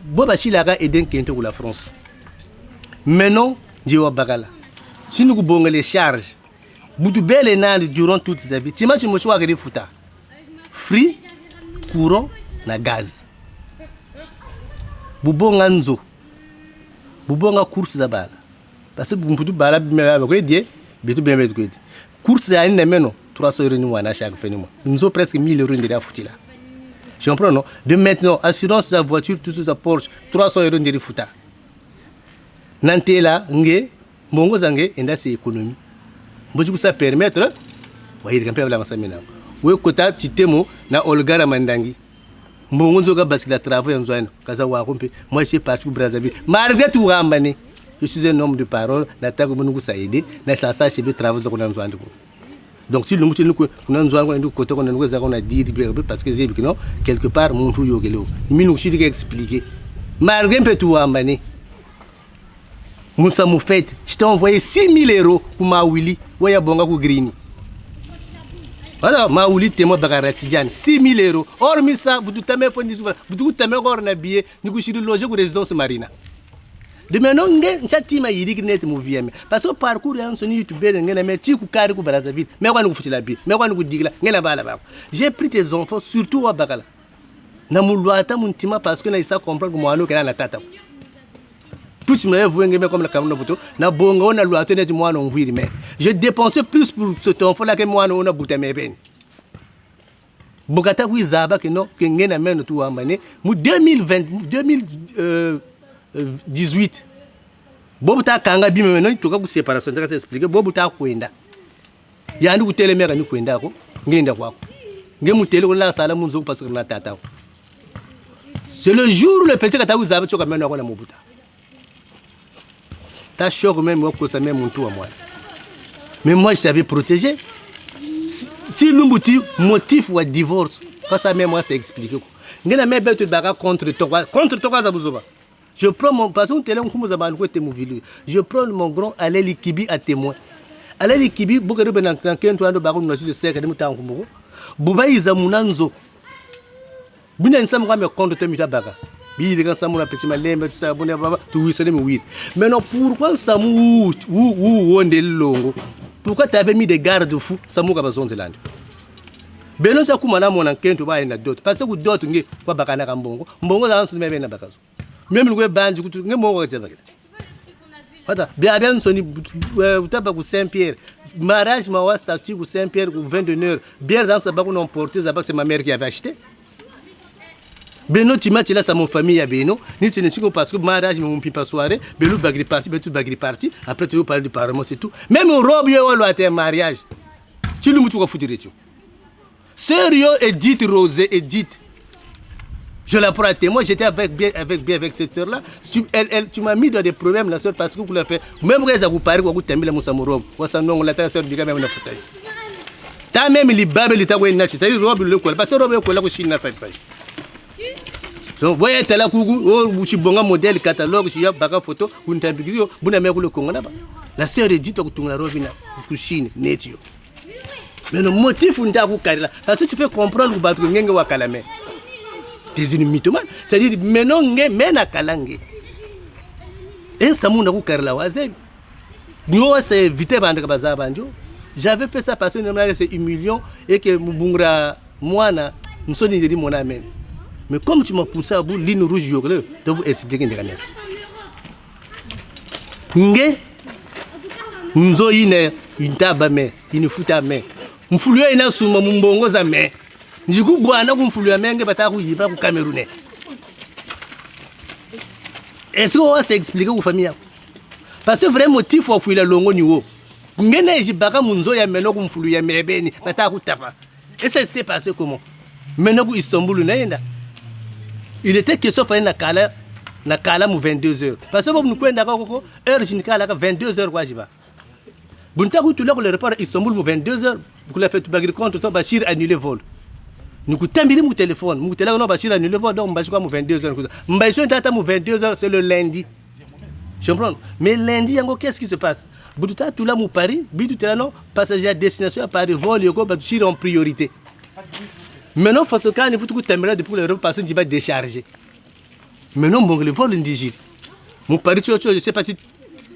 Boba Chilaga et d'un quinto pour la France. Maintenant, Djiwa Bagala. Si nous avons les charges, Boudou Bel et Nand durant toutes ses vies, tu m'as choisi de fouta. Free, courant, na gaz. Boubonga nzo. Boubonga course za bala. Parce que Boubou Bala, bitu bien mettre quoi course à une meno 300 € ni mois chaque fin de mois nous avons presque 1000 € de foutu là je comprends non de maintenant assurance de la voiture tout ça Porsche 300 € de fouta nanté là nge mbongo zange enda c'est économie mboji ça permettre wa yiri kampe bla masamina we kota titemo na Olgara Mandangi mbongo nzoga parce que la travail en zone kaza wa kompe moi je suis parti au Brazzaville malgré tout rambane je suis un homme de parole nataka mungu saide na sasa chebe travail zo kuna nzwandi ko donc si le mutu nuko kuna nzwango ndu kote kuna nuko za kuna dire parce que zebi non quelque part muntu yogelo minu shi diga expliquer malgré tout rambane Moussa Moufet, je t'ai envoyé 6 000 € pour Maouli, Waya Bonga pour Green. Voilà, Maouli, t'es moi, Bagaratidiane, 6 000 €. Hormis ça, vous tout avez fait vous tout avez un billet, nous avons logé pour résidence Marina. De maintenant, nous avons dit que nous avons vu. Parce que parcours, sur YouTube, nous avons dit que nous avons Brazzaville, mais nous avons fait la vie, mais nous avons dit que nous avons fait. J'ai pris tes enfants, surtout à Bagala. Nous avons dit parce que nous avons compris que nous avons fait. Tout ce que je comme la caméra photo, na bongo na loi tenait moi non vu mais je dépensais plus pour ce enfant là que moi on a bouté mes peines. Bogata wizaba que non que ngena men tout amane mu 2018 bobu ta kanga bi me non to ka ku séparation ta expliquer bobu ta kwenda yandi ku tele mera ni kwenda ko ngenda kwako ngemu tele ko la sala munzo parce que na tata c'est le jour où le petit kata wizaba choka men ko na mobuta ta choc même que ça même mon tour à moi. Mais moi je savais protéger. Si l'umbuti motif ou divorce, quand ça même moi c'est expliqué. Ngena me betu baga contre toi ça bouzoba. Je prends mon patron télé on comme ça ba côté mouvili. Je prends mon grand Aleli Kibi à témoin. Aleli Kibi bokere ben dans kento ando ba ko no de seka de mutangu mbugo. Buba iza munanzo. Bina nsam kwa me contre te mitabaga. Mais non, pourquoi Samou ou Longo? Pourquoi tu avais mis des garde-fous Samou Gabazon de l'Inde? Benon Sakumana mon enquête ou pas d'autres. Parce que d'autres n'y pas Bakana Mbongo. Mbongo dans ce même Bakazo. Même le band du coup, n'est pas voilà. Bien Sony Tabakou Saint-Pierre. Mariage Mawa Sati ou Saint-Pierre ou 22h. Bien dans ce bac on porté, c'est ma mère qui avait acheté. Beno timati là ça mon famille à Beno ni tu ne sais parce que mariage mon pipa soirée belu bagri parti betu bagri parti après tu parles du parlement c'est tout même robe yo lo até mariage tu le mutu ko foutre tu sérieux Edith Rosé Edith je la prends à témoin j'étais avec cette sœur là tu m'as mis dans des problèmes la sœur parce que vous l'avez fait même quand ça vous parle vous t'aimer la musa robe ou ça non la sœur biga même na foutre ta même li babel ta wena c'est robe le quoi parce que robe ko la ko china ça donc voyez tela kugu o chibonga modèle catalogue chi ya baka photo untabigio buna me ko le kongo naba la sœur dit to kutunga robina kushine netio mais le motif nda ku karila parce que tu fais comprendre que battre ngenge wa kalame des mythomane c'est à dire mais non nge mena kalange et ça mon ku karila waze nyo c'est vite bande baza banjo j'avais fait ça parce que c'est humiliant et que mubungra mwana nsoni ndi mon amen. Mais comme tu m'as poussé à bout, ligne rouge, je vais vous expliquer des choses. Nge, nous avons une table, une foute à main. Nous avons une souma, nous avons une main. Nous avons une main, nous avons une main, Camerounais. Est-ce qu'on va s'expliquer aux familles? Parce que vrai motif, il faut que longo niveau. Nge neji baka munzo ya meno kumfulu ya mebeni, bataku tafa. Et ça s'était passé comment? Maintenant, Istanbul, il était question de faire na kala mu 22h. Parce que nous avons heure jinikala 22h quoi jiba. Bunta ku tula ko le report Istanbul mu 22h, ku la fait bagri compte to Bachir annuler vol. Nous ku tambiri mu téléphone, mu tela no Bachir annuler vol donc Bachir mu 22h. Mbaïcho tata mu 22h c'est le lundi. Je comprends. Mais lundi yango qu'est-ce qui se passe? Buta tula mu Paris, bitu tela non passager à destination à Paris vol yoko Bachir en priorité. Maintenant, parce que quand il faut que tu aimerais depuis l'Europe, parce que tu vas décharger. Maintenant, bon, le vol indigène. Mon pari, je ne sais pas si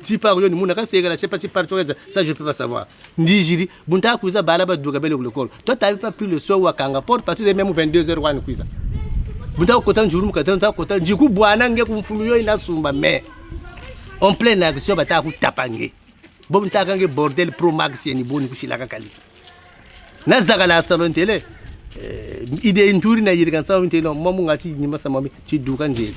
tu parles de mon je ne sais pas si tu parles de ça, je ne peux pas savoir. Ndigiri, bon, tu as cousin, balaba, dougabel, le col. Toi, tu n'avais pas pris le soir ou à Kangaport, parce que même 22h, ou à une cuisine. Bon, tu as coton, jour, tu as coton, du coup, boanang, comme fouilleux, il a soumba, mais en pleine action, tu as tapangé. Bon takange bordel pro max ni boni kushila kakali. Na zagala salon télé. Idée nturi na yirkan salon télé mamu ngati nyima sa mami ci dukan jeli.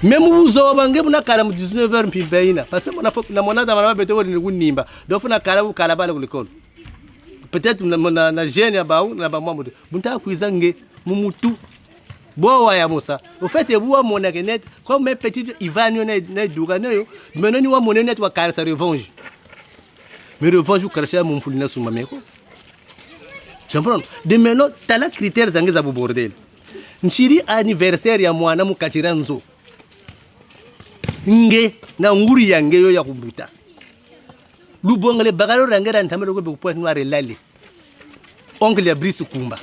Même vous avez un kala 19h mpimbaina parce que na monada mama beto woni kunimba do funa kala bu kala bala kulikolo peut-être na jeune ya baou na ba mamude bunta kuizange mumutu bo wa ya musa au fait e buwa monake net comme un petit Ivan na duga nayo maintenant ni wa monenet wa kala sa revanche mais revanche karasha mumfulina suma meko tu comprends de maintenant tala critères zange za bordel nshiri anniversaire ya mwana mukatiranzo nge na nguri yange yo ya kubuta lubongale bagalo rangera ntamelo ko be point noir lali ongle ya Brice Kumba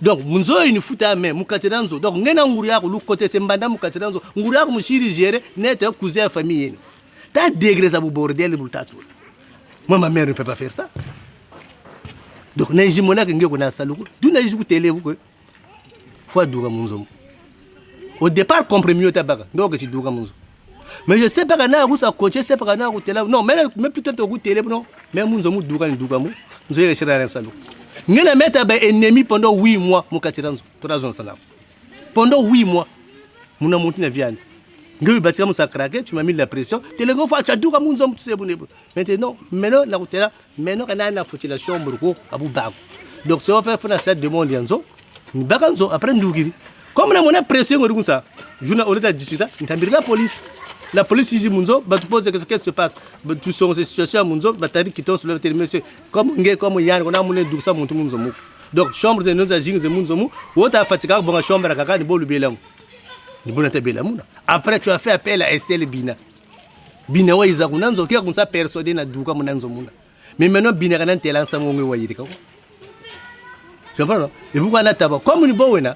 donc munzo ini futa me mukatiranzo donc ngena nguri yako lu côté sembanda mukatiranzo nguri yako mushiri gere net cousin famille ta degré za bu bordel bultatu moi ma mère ne peut pas faire ça donc na jimona ke ngeko na saluko du na jiku télé bu ko faut douga munzo. Au départ, compris mieux ta bague. Donc, tu dois nous. Mais je sais pas qu'on a un coach, c'est pas qu'on a un télé. Non, mais peut-être au télé, non. Mais nous avons douga, nous avons réussi à faire. Nous avons mis un ennemi pendant 8 mois, mon quotidien, 3 ans. Pendant 8 mois, nous avons monté la viande. Nous avons bâti mon sacré, tu m'as mis la pression. Tu as dit, tu as douga, nous avons tout ça. Maintenant, la route là, maintenant, on a une faute la chambre, à bout bag. Donc, ça va faire cette demande, nous baganzo, après nous. Comme on a pression comme ça, je n'ai pas dit ça, la police. La police dit Munzo, tu poses qu'est-ce qui se passe. Tu sont ces situations Munzo, tu as dit qu'ils t'ont sur le terrain, comme Yann, on a mon douce à Munzo. Donc, chambre de nos agents de Munzo, ou tu as fatigué pour la chambre à Kaka, ni bon le bélam. Ni bon bélam. Après, tu as fait appel à Estelle Bina. Bina, ouais, ils ont un qui a comme ça persuadé na douka Munanzo Muna. Mais maintenant, Bina, on a un tel ensemble, on va y aller. Tu comprends? Et pourquoi on a tabac? Comme une bonne.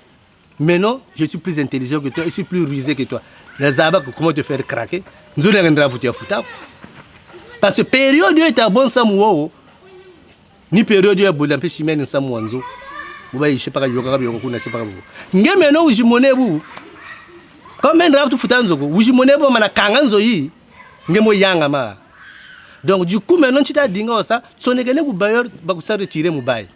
Maintenant, je suis plus intelligent que toi, je suis plus rusé que toi. Les abats, comment te faire craquer? Nous allons rendre foutu à foutre. Parce que période est à bon samoua, ni période est à bon d'empêcher chimène samouanzo. Vous voyez, je ne sais pas, je ne sais pas. Nous maintenant, je monnaie vous. Comme un draft foutanzo, où je monnaie pour ma kanganzo yi, nous yanga ma. Donc, du coup, maintenant, tu as dit ça, son égalé vous bailleur, va vous retirer mon bail.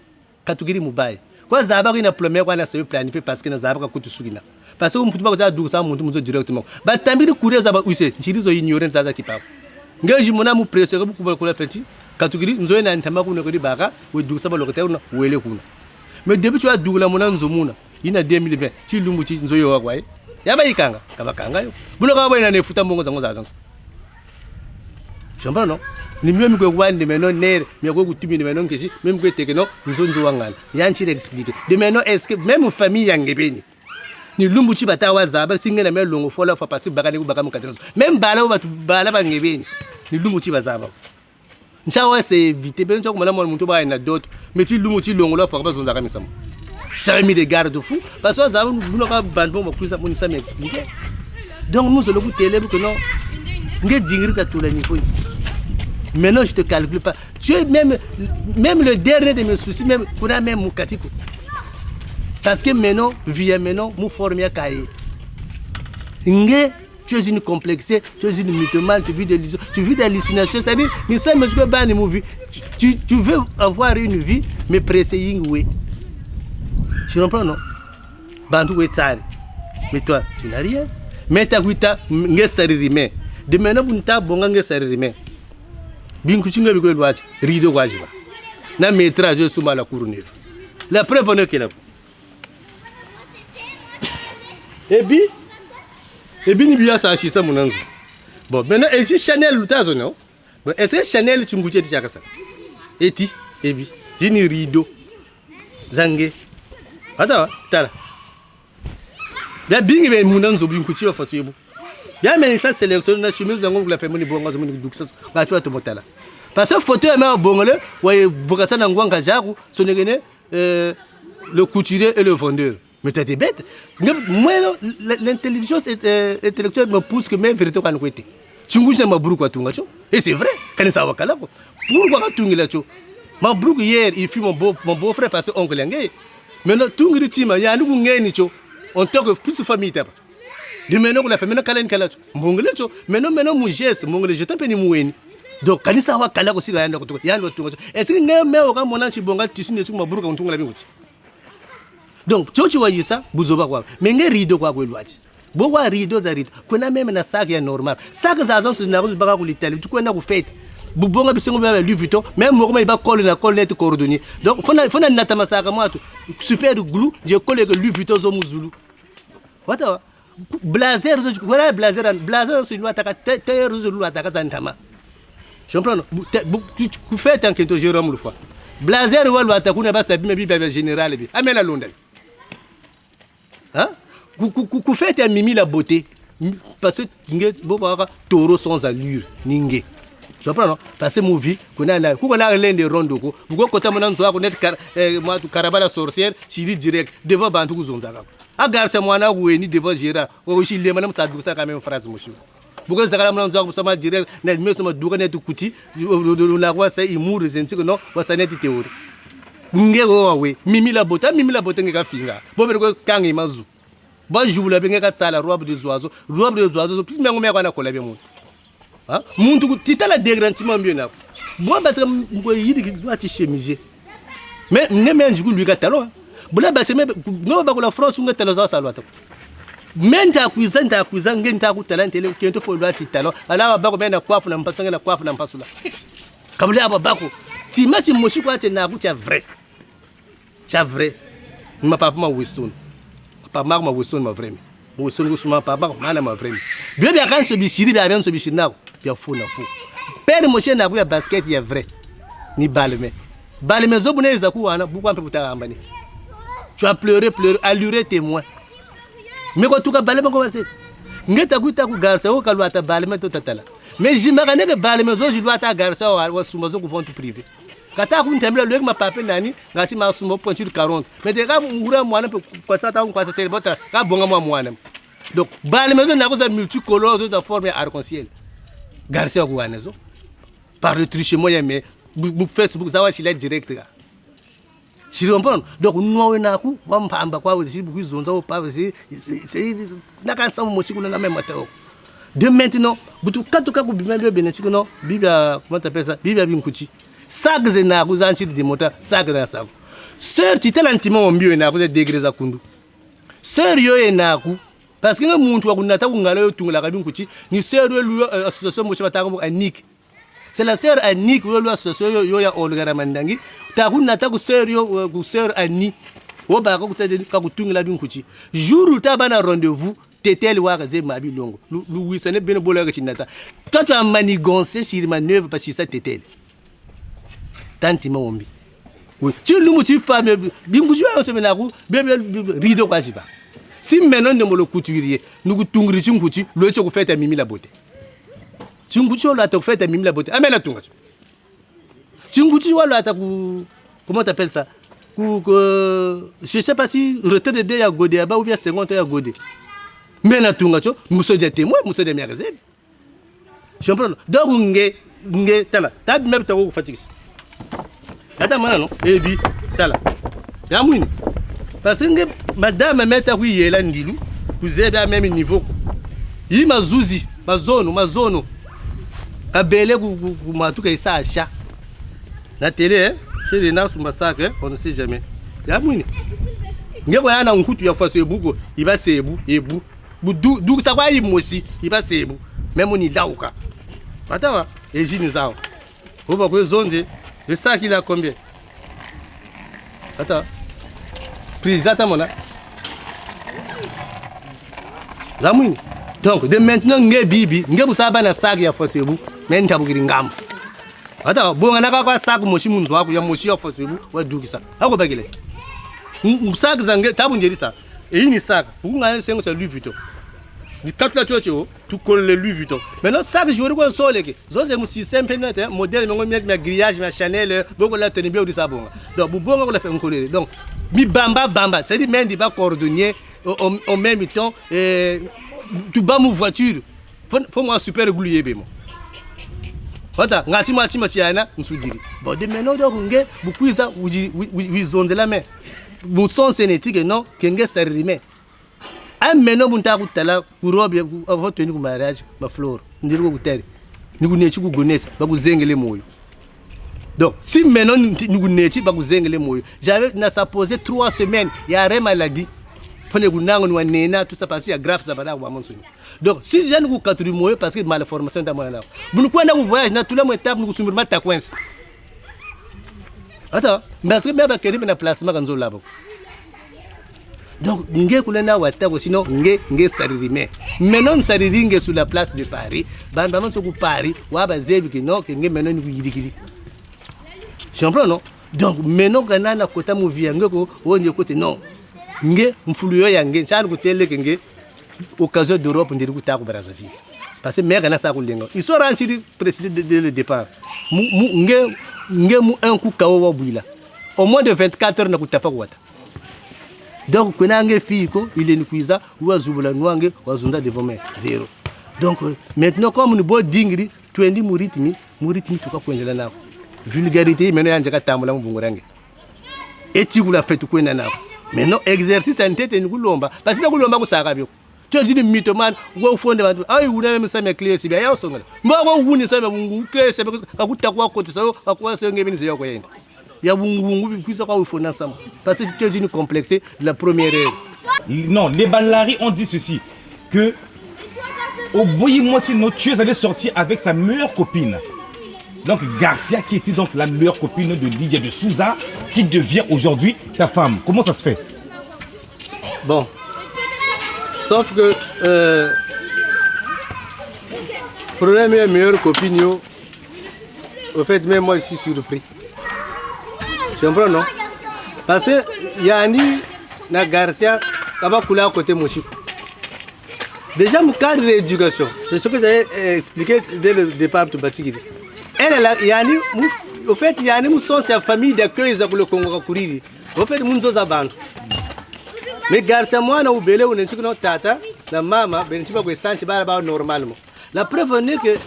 Katugiri mon bail. Quoi zaba ina plomé quoi na se planifier parce que na zaba ka kutu sugina parce que mutu ba za du sa mutu muzo directement ba tambiri courir zaba uise chiri zo ignorer zaza kipa ngaji mona mu presser bu ko la fenti katugiri nzo na ntama ku ne ko di baka we du sa ba lokete na wele kuna mais depuis tu as du la mona nzo muna ina 2020 ti lumbu ti nzo yo kwa ya ba ikanga ka bakanga yo buno ka ba ina ne futa mbongo zango zaza chamba non ni mieux que wande maintenant ner mais ko kutumi ni maintenant kesi même que tekeno nzonzo wangala yanchi expliquer de maintenant est-ce que même famille yangebeni ni lumbu chi batawa zaba singena me longo fola fa pasi bakani ku bakamu kadino même bala bala bangebeni ni lumbu chi bazaba nchawa c'est éviter ben nchoko mala muntu ba ina d'autres mais ti lumbu chi longo la fa ba zonza kamisamo j'avais mis des gardes fous parce que zaba nous ka bandon ba kuisa mon ça m'expliquer donc nous le télé que non nge dingiri ta tola ni foi. Maintenant, je ne te calcule pas. Tu es même le dernier de mes soucis, même qu'on a même Moukatiko. Parce que maintenant, via maintenant, nous formons à Kaye. Tu es une complexée, tu es une mythomane, tu vis des hallucinations. C'est-à-dire, tu veux avoir une vie, mais pressée, oui. Tu comprends, non? Bandou est tard. Mais toi, tu n'as rien. Mais tu as vu ta ngesaririmé. De maintenant, vous n'avez pas ngesaririmé. Bien que tu n'aies pas le rideau wajiba. Na métrage sur la cour neuve. La preuve est qu'elle a. Et bien, il y a ça chez ça mon ange. Bon, maintenant, est-ce que Chanel l'utazo non? Bon, est-ce que Chanel tu m'bouches de ça? Et bien, j'ai une rideau. Zangue. Attends, t'as. Bien, il y a mon ange bien que tu vas faire ça. Bien, mais ça sélectionne la chemise zango la famille bonga zomu duksa. Ba tu vas te monter là. Parce que photo est même bongole, ouais, vocation n'angwanga jaru, sonegene le couturier et le vendeur. Mais tu es bête. Moi, l'intelligence intellectuelle me pousse que même vérité quand côté. Tu ngouche ma brou quoi tunga cho. Et c'est vrai, quand ça va kala ko. Pourquoi tunga la cho? Ma brou hier, il fut mon beau-frère parce que oncle ngé. Maintenant tunga di tima ya ndu ngeni cho. On tant que plus famille tapa. De maintenant la famille kala cho. Mbongole cho. Maintenant mon geste, mbongole je t'appelle ni moueni. donc kanisa wa kala ko siga yanda ko yanda tunga est-ce que ngeme o ka mona chibonga tisine chuma buruka untunga la binguti donc chochi wa yisa buzoba kwa menge rido kwa kwelwachi bokwa rido za rido kuna meme na sac ya normal sac za zonso na ko baka ku litali tu kwenda ku fete bubonga bisengo ba Louis Vuitton même moko ba colle na colle net cordonnier donc fona nata masaka mwatu super glue je colle que Louis Vuitton zo muzulu wata blazer zo voilà blazer so lwa taka tailleur zo lwa taka zantama je comprends ku fete en kento Jérôme le fois blazer wala atakuna basa bime biba général bi amena londa hein ku fete mimi la beauté parce que nge bobaka taureau sans allure ninge je comprends non parce que movie kuna na ku na lende rondoko buko kota mona nzo ko net moi karabala sorcière chiri direct devant bantu kuzonzaka agarse mwana weni devant Gérard o chile manam sa dusa quand même phrase monsieur buko zakala mona nzo ko sama direct na meso ma duka net kuti na kwa sa imur zenti ko no wa saneti théorie nge go we mimi la beauté nge ka finga bo be ko kangi mazu ba jubula benga ka tsala robe des oiseaux plus mengo me kana kola be mon ah muntu titala dégrantement mieux na bo ba tsaka ngo yidi ki doit chemiser mais ne njiku lui ka talon bula ba tseme no ba ko la France ngo talo za salwata menta kuiza ngenta ku talent ele kento fo doit talon ala ba ko mena kwafu na mpasanga na kwafu na mpasula kabula aba bako ti mati moshi kwa tena ku cha vrai ma papa ma Weston pas ma Weston ma vraiment Weston ko suma papa mana ma vraiment bien kan so bisiri bien so bisiri na bien fou na fou père moshi na ku ya basket ya vrai ni balme zo bune za ku wana bu kwa mpe butaka mbani tu as pleuré alluré témoin mais ko tuka balme ko base ngeta ku ta ku garça o kalwa ta balme to tatala mais j'imagine que balme zo je dois ta garça wa suma zo ku vente privé kata ku ntembela lek ma papa nani ngati ma suma pointure 40 mais de ka ngura mwana pe kwatsa ta kwatsa tele bota ka bonga mwana donc balme zo na ko za multicolore zo za forme arc-en-ciel garça ku wana zo par le trichement mais bu Facebook za wa chile direct ga chiri comprendre donc nous na ku wa mpamba kwa we bu kuzonza o pa c'est na kan sa mo chikuna na même matao de maintenant butu katuka ku bimelo benetiko no bibia comment t'appelles ça bibia binkuchi sagze na ku zanchi de mota sagze na sabu sœur titelantima ombio na ku de degré za kundu sœur yo na ku parce que muntu wa kunata ku ngalo yo tungula ka binkuchi ni sœur yo association mo chibata ko anik c'est la sœur Annie qui a associé yo ya Olga Mandangi ta ku nata ku sœur yo ku sœur Annie o ba ko tsede ka ku tungula binkuchi jour ta bana rendez-vous tetel wa ze mabi longo lu wisane beno bolo ga chinata toi tu as manigancé sur manœuvre parce que ça tetel tanti mombi oui tu lumu tu femme binkuchi wa so bena ku bebe rido kwa jiba si menon de molo couturier nous ku tungri chinkuchi lo cho ku fete mimi la beauté chinguchi wala ta fete mimi la beauté amena tunga chinguchi wala ta ku comment t'appelles ça ku je sais pas si retard de ya godé ba ou bien seconde ya godé mena tunga cho muso de témoin muso de magasin je comprends donc nge tala ta même ta ko fatigué ata mana non et bi tala ya mwini parce que madame meta ku yela ndilu ku zeba même niveau yi mazuzi mazono abele ku matuka isacha na télé chez les nas massacre on ne sait jamais ya mwini ngeko yana nkutu ya faso ebuko iba sebu ebu du sa kwa imosi iba sebu même ni dauka atawa ejini zao oba ko zonde le sac il a combien ata prise ata mona la mwini donc de maintenant nge bibi nge busaba na sac ya faso mais ntabukiri ngam ata bonga naka kwa saku moshi munzu wako ya moshi ya fosebu wa dukisa ako bagile saku zange tabu njerisa et ini saku ngane sengo sa Louis Vuitton ni katla chocho tu colle le Louis Vuitton maintenant saku jori ko soleke zoze mu système penate modèle mengo mi grillage ma Chanel boko la tenue bien udisa bonga donc bu bonga ko la fait nkolele donc mi bamba c'est dit mendi ba cordonnier en même temps tu bas mu voiture faut moi super gluyer bemo wata ngati machima chiana nsujiri bon de maintenant donc nge bukwiza wizonzela me mon son génétique non kenge sarime a maintenant bunta kutala kurobe avant tenir ku mariage ma flore ndiri ko kuteri nous n'étions pas gonés, pas vous zengler moyo. Donc, si maintenant nous n'étions pas vous zengler moyo, j'avais n'a posé 3 semaines, il y a une maladie. Prenez vous n'ang nous nena tout ça parce qu'il y a grave ça va là ou donc si j'ai nous 4 mois parce que malformation dans mon là. Vous nous prenez vous voyage dans tout le monde étape nous soumirons ta coince. Attends, mais est-ce que même à Kérim na placement quand là donc ngé kulena wata sinon ngé sariri mais non sariri ngé sur la place de Paris banda man soku Paris wa ba zebi ki non que ngé maintenant ni yidikili. Je comprends non donc maintenant kana na kota mu via ngeko wonje côté non ngé mfuluyo ya ngé chana kutele ngé occasion d'Europe ndiri kutako Brazzaville parce que mère kana sa kulenga ils sont rentrés précisé dès le départ ngé mu un coup kawo wa buila au moins de 24 heures na kutapa kwata donc quand ngé fiko il est nuiza ou zubula nwange wazunda devant mais zéro donc maintenant comme nous bo dingri twendi mu rythme tuka kwenjela nako vulgarité maintenant yanje katambula mu bungurange eti kula fetu kwenda nako maintenant exercice antete ni kulomba parce que kulomba kusaka biko tu dis mythomane wo fonde bantu ay una même ça mes clés c'est bien ya songala mbo wuni ça me clés c'est akutakwa kote ça akwa senge bini yako yenda ya bungu puisse quoi faut ensemble parce que tu es une complexée de la première heure. Non, les Balari ont dit ceci que au bout moi si nos tueurs allaient sortir avec sa meilleure copine. Donc Garcia qui était donc la meilleure copine de Lydia de Souza qui devient aujourd'hui ta femme. Comment ça se fait? Bon. Sauf que problème est meilleure copine au fait même moi je suis surpris. Je comprends non? Parce que yani na Garcia kaba kula à côté Moshiko. Déjà mon cadre d'éducation, c'est ce que j'ai expliqué dès le départ de Batigiri. Elle là yani au fait yani nous sommes sa famille d'accueil za le Congo Kuriri. Au fait nous sommes bantu. Mais Garcia moi na ubele on est no tata na mama benchiba ko santi bara ba normalement. La preuve est que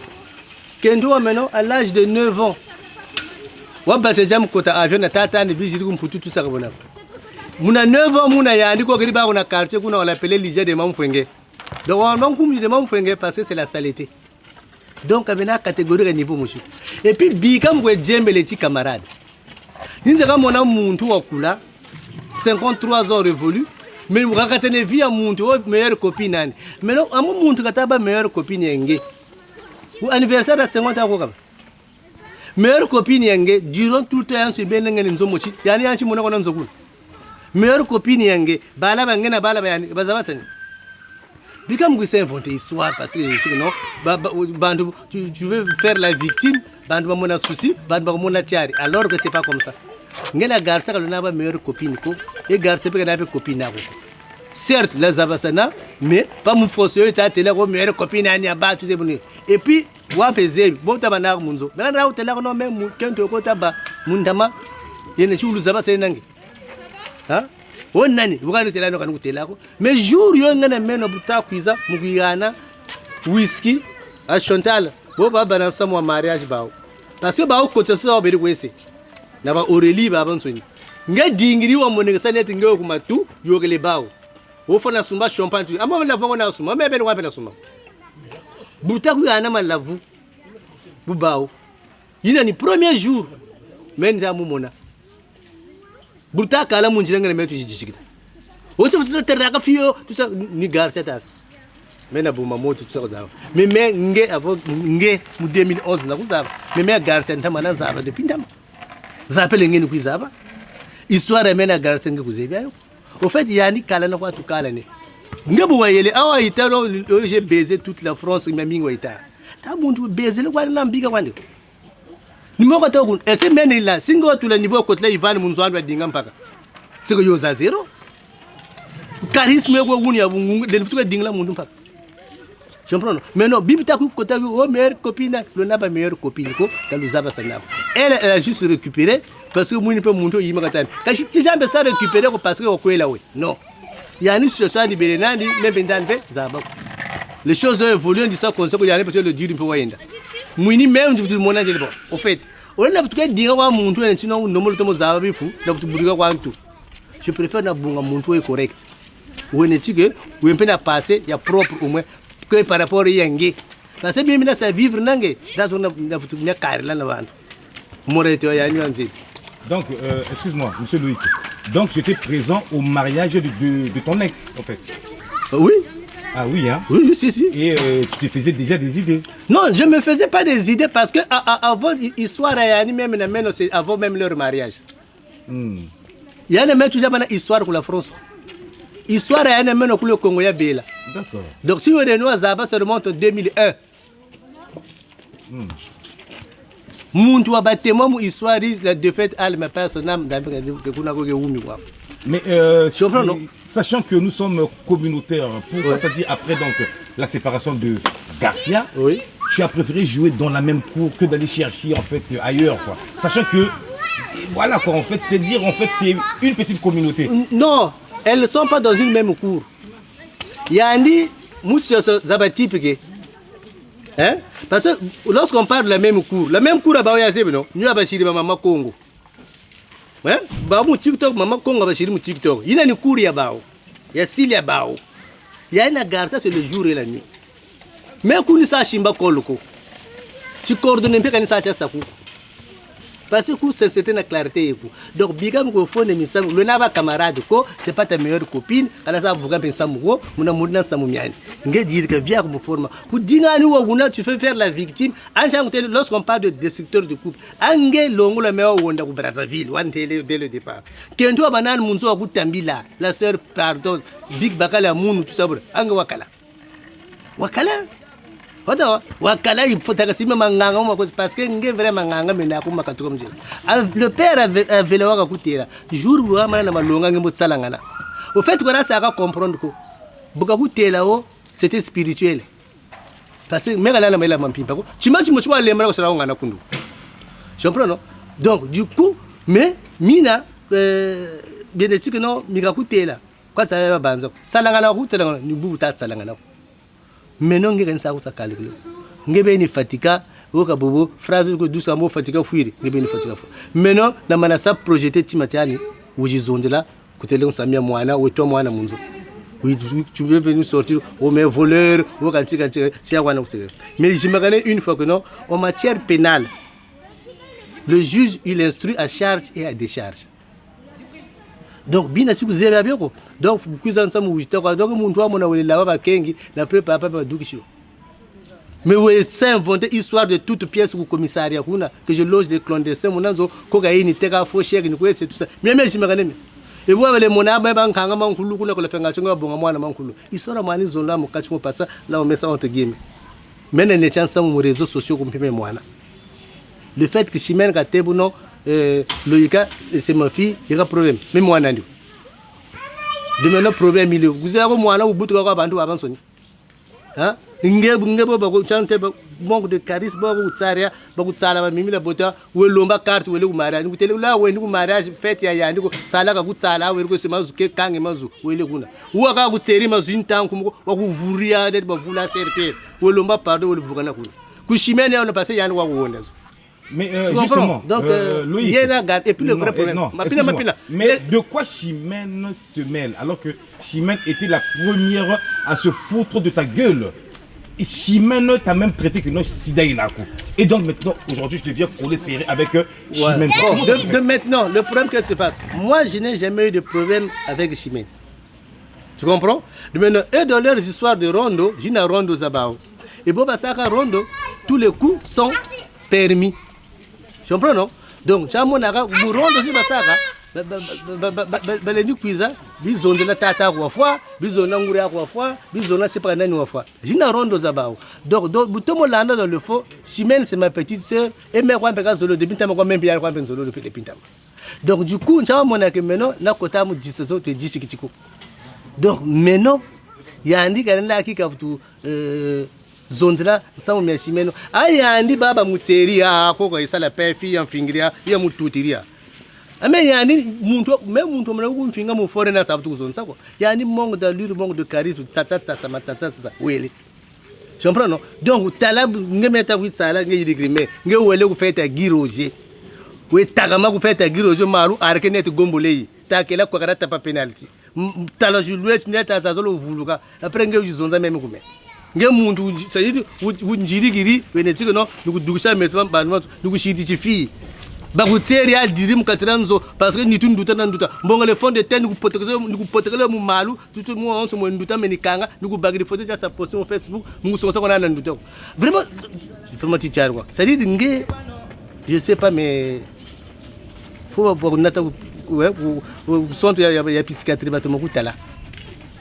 Kendo maintenant à l'âge de 9 ans waba se jam kota avion na tata ni bijiri kumputu tout ça bona muna 9 ans muna yandi ko gari ba ko na quartier kuna on l'appelait Lydia de Mamfwenge donc on va kumbi de Mamfwenge parce que c'est la saleté donc amena catégorie de niveau monsieur et puis bi kam ko djembele ti camarade ninza ka mona muntu wakula 53 ans révolu mais mu kakatene via muntu o meilleure copine nani mais non amu muntu kataba meilleure copine yenge ou anniversaire de 50 ans ko kam meilleure copine yange durant tout le temps sur ben ngene nzomochi yani yanchi mona kona nzokula meilleure copine yange bala bangena bala bayani bazaba sene bikam ku s'inventer histoire parce que non bandu tu veux faire la victime bandu ba mona souci bandu ba mona tiari alors que c'est pas comme ça ngena garça kalona ba meilleure copine ko et garça pe kana pe copine nako certes les abasana mais pas mon forcer ta télé ko meilleure copine ani aba tu sais boni et puis wa peze bo tabana munzo bana ra utela no même kento ko taba mundama yene chulu zaba senangi ha wonani bukani tela no kanu tela ko mais jour yo ngana meno buta kuiza mugiyana whisky a Chantal bo baba na samwa mariage bawo parce que bawo ko tsa oberi kwese na ba Aurélie baba nsoni nga dingiri wa moneka saneti ngeo kumatu yogele bawo o fona sumba champagne tu amma la vango na sumba mebe ngwa pe na sumba buta ku yana malavu bubao yina ni premier jour men da mu mona buta kala mun jira ngene metu jijikita o se fuso teraka fiyo tout ça ni Garcia tas mena buma moto tout ça za mais nge avant nge mu 2011 na kuzaba mais Garcia ntama na zaba depuis ntama zapele ngene kuzaba histoire mena Garcia nge kuzebia yo au fait yani kala na kwa tukala ne ngebu wayele awa italo j'ai baisé toute la France mami ngwaita ta muntu baisé le kwa na mbika kwande ni moko ta kun ese mene la singo tu le niveau côté Ivan Munzwandu dinga mpaka siko yo za zero charisme ko wuni ya bungu de futuka dinga la mundu mpaka je comprends mais non bibita ku côté o meilleure copine le na ba meilleure copine ko kaluzaba sana elle a juste récupéré parce que muni pe muntu yima katani kashi tijambe ça récupérer parce que okwela we non il y a une situation de Berenandi même dans fait zaba les choses ont évolué on dit ça comme ça que il y a peut-être le dur un peu wenda muni même du monde ngeli bon au fait on a tout dinga wa muntu ne sino nomolo tomo zaba bifu na futuburika kwa ntu je préfère na bunga muntu est correct ou ne tike ou un peu na passer ya propre au moins que par rapport à yangi parce que bien ça vivre nangue dans on a foutu bien carré là devant morete ya ni anzi. Donc excuse-moi monsieur Loïc. Donc j'étais présent au mariage de ton ex en fait. Oui. Ah oui hein. Oui si. Et tu te faisais déjà des idées? Non, je me faisais pas des idées parce que avant histoire ya ni même c'est avant même leur mariage. Il y a même toujours une histoire pour la France. Histoire ya ni même pour le Congo ya bela. D'accord. Donc si on est nous à Zaba ça remonte en 2001. Muntu wa batema mu histoire la défaite à ma personne que kuna ko umi wa. Mais sachant que nous sommes communautaires, pourquoi ça dit après donc la séparation de Garcia, tu as préféré jouer dans la même cour que d'aller chercher en fait ailleurs quoi. Sachant que voilà quoi en fait c'est dire en fait c'est une petite communauté. Non, elles ne sont pas dans une même cour. Yani monsieur Zabatipike. Hein? Parce que lorsqu'on parle de la même cour à Baoya non, nous avons chiri maman Congo. Hein? Babu TikTok maman Congo va chiri mu TikTok. Il y a une cour ya Bao. Il y a Silia Bao. Il y a une gare ça c'est le jour et la nuit. Mais kuni sa shimba koloko. Tu coordonnes pas quand ça tient ça coup. Parce que c'était une clarté. Donc, bigam ko fone mi sam le nava camarade ko c'est pas ta meilleure copine. Ala ça vous gampe samugo, muna mudna samumiani. Nge dire que via comme forme. Ku dingani wo guna tu fais faire la victime. Lorsqu'on parle de destructeur de couple, ange longo le meilleur wonda ku Brazzaville, one dès le départ. Kento banan munzo ku tambila, la sœur pardon, big bakala munu tout ça. Ange wakala. Wakala Wakala il faut parce que nge vraiment nganga mena ko makatuko mjela. Le père avait le waka kutera. Jour où amana na malonga ngembo tsalangana. Au fait quoi ça va comprendre ko. Boka kutela o c'était spirituel. Parce que mega la mela mampimpa ko. Tu m'as mochwa lemra ko sala ngana kundu. Je comprends non? Donc du coup mais mina bien dit que non mika kutela. Quoi ça va banza. Salangana kutela ni bubu ta salangana. Maintenant ngeke nsa kusa calcul ngebe ni fatika oka bobo phrase ko douce mo fatika fuiri ngebe ni fatika fu maintenant na manasa projeter timatiani ujizondela kutele nsamia mwana weto mwana munzo oui tu veux venir sortir au mes voleurs au kanti c'est à quoi mais j'imagine une fois que non en matière pénale le juge il instruit à charge et à décharge. Donc bina siku zebe abeko donc kuza nsamu ujita kwa donc muntu wa mona wele lava bakengi na prépare papa dukisho mais ouais c'est inventé histoire de toute pièce au commissariat kuna que je loge des clandestins monanzo cocaïne teka faux chèque ni quoi c'est tout ça mais je me connais et vous avez mona ba bankanga mankulu kuna ko la fenga chonga bonga mwana mankulu histoire mani zonda mo kachimo passa là on met ça entre guillemets mais ne tient ça mon réseaux sociaux comme pime mwana le fait que Chimène Katebu non Loïka, c'est ma fille, il y a un problème. Mais moi, je n'ai pas de problème. Vous avez un moyen où vous avez un avancer. Hein? Manque de charisme, beaucoup de salaire, mimi la bota, ou l'omba carte, ou le mariage. Vous êtes là où le mariage fait, il y a un salaire à vous salaire, ou c'est mazu, que quand est mazu, ou le guna. Ou à vous tirer mazu une temps, comme vous vouriez d'être vous la serper, ou l'omba pardon, ou le vougana. Kushimene, on a passé, il y a un ouah. Mais justement, donc Loïc, il y a un et puis le vrai problème. Mais de quoi Chimène se mêle alors que Chimène était la première à se foutre de ta gueule? Et Chimène t'a même traité que non Sida Inako. Et donc maintenant, aujourd'hui, je deviens collé serré avec Chimène. De maintenant, le problème que se passe, moi je n'ai jamais eu de problème avec Chimène. Tu comprends? De maintenant, et dans leur histoire de rondo, j'ai un rondo Zabao. Et Boba Saka rondo, tous les coups sont permis. Tu comprends non? Donc, j'ai mon aga, vous rendez aussi Basaka, les nuits cuisants, bisons de la tata à fois, bisons d'angourer à fois, bisons de la séparation à fois. J'ai un rond aux abats. Donc, tout le monde dans le faux, Chimène c'est ma petite soeur, et mes rois pégas solo de Pintam, même bien rois solo de Pintam. Donc, du coup, j'ai mon aga maintenant, n'a qu'au temps de 10 autres et 10 kitiko. Donc, maintenant, il y a un dit qu'il y a qui a tout. Zonzela sans me chimeno aya andi baba muteria ko ko isala pefi ya mfingiria ya mututiria ame yani muntu même muntu mna ku mfinga mu foreigner sa futu zonza ko yani manque d'allure manque de charisme ça wele tu comprends non donc talab ngemeta ku tsala nge digrime nge wele ku feta giroje we tagama ku feta giroje maru arke net gombolei takela ko karata pa penalty talo juluet net azazolo vuluka après nge zonza même ku me nge muntu sayidi unjirigiri wenetike no nukudukisha mesema bantu nukushiti chifi bakuteri ya dirim katranzo parce que nitu nduta na nduta mbongo le fond de terre nukupotekele mu malu tutu mu onso mu nduta menikanga nukubagiri photo ja sa poster sur Facebook mungu songa kona na nduta vraiment tichar quoi ça dit nge je sais pas mais faut pour nata ouais centre ya psychiatrie batuma kutala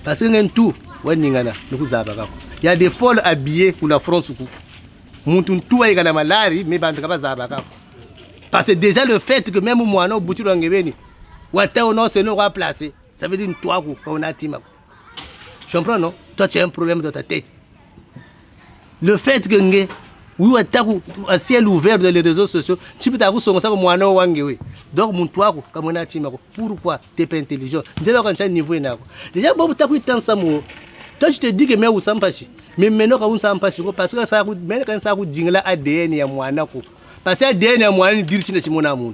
parce que ngentu waningana nukuzaba kako il y a des folles habillées pour la France coup muntu tu wa igana malari mais bantu kabazaba kako. Parce que déjà le fait que même moi, non, bouti l'angeveni, ou non, c'est nous remplacer. Ça veut dire une toi qu'on a timé. Tu comprends, non? Toi, tu as un problème dans ta tête. Le fait que nous, à ciel ouvert dans les réseaux sociaux, tu peux t'avoir son ça comme moi, non, wangewe. Donc, mon toi, comme on a timé. Pourquoi? Tu n'es pas intelligent. Je vais quand niveau. Déjà, bon, tu as pris tant ça, moi. Toi, je te dis que mais où ça me passe. Mais maintenant, quand on s'en passe, parce que ça, même quand ça, vous dites ADN, il y a moi, parce que ADN est moi, dire que c'est mon amour.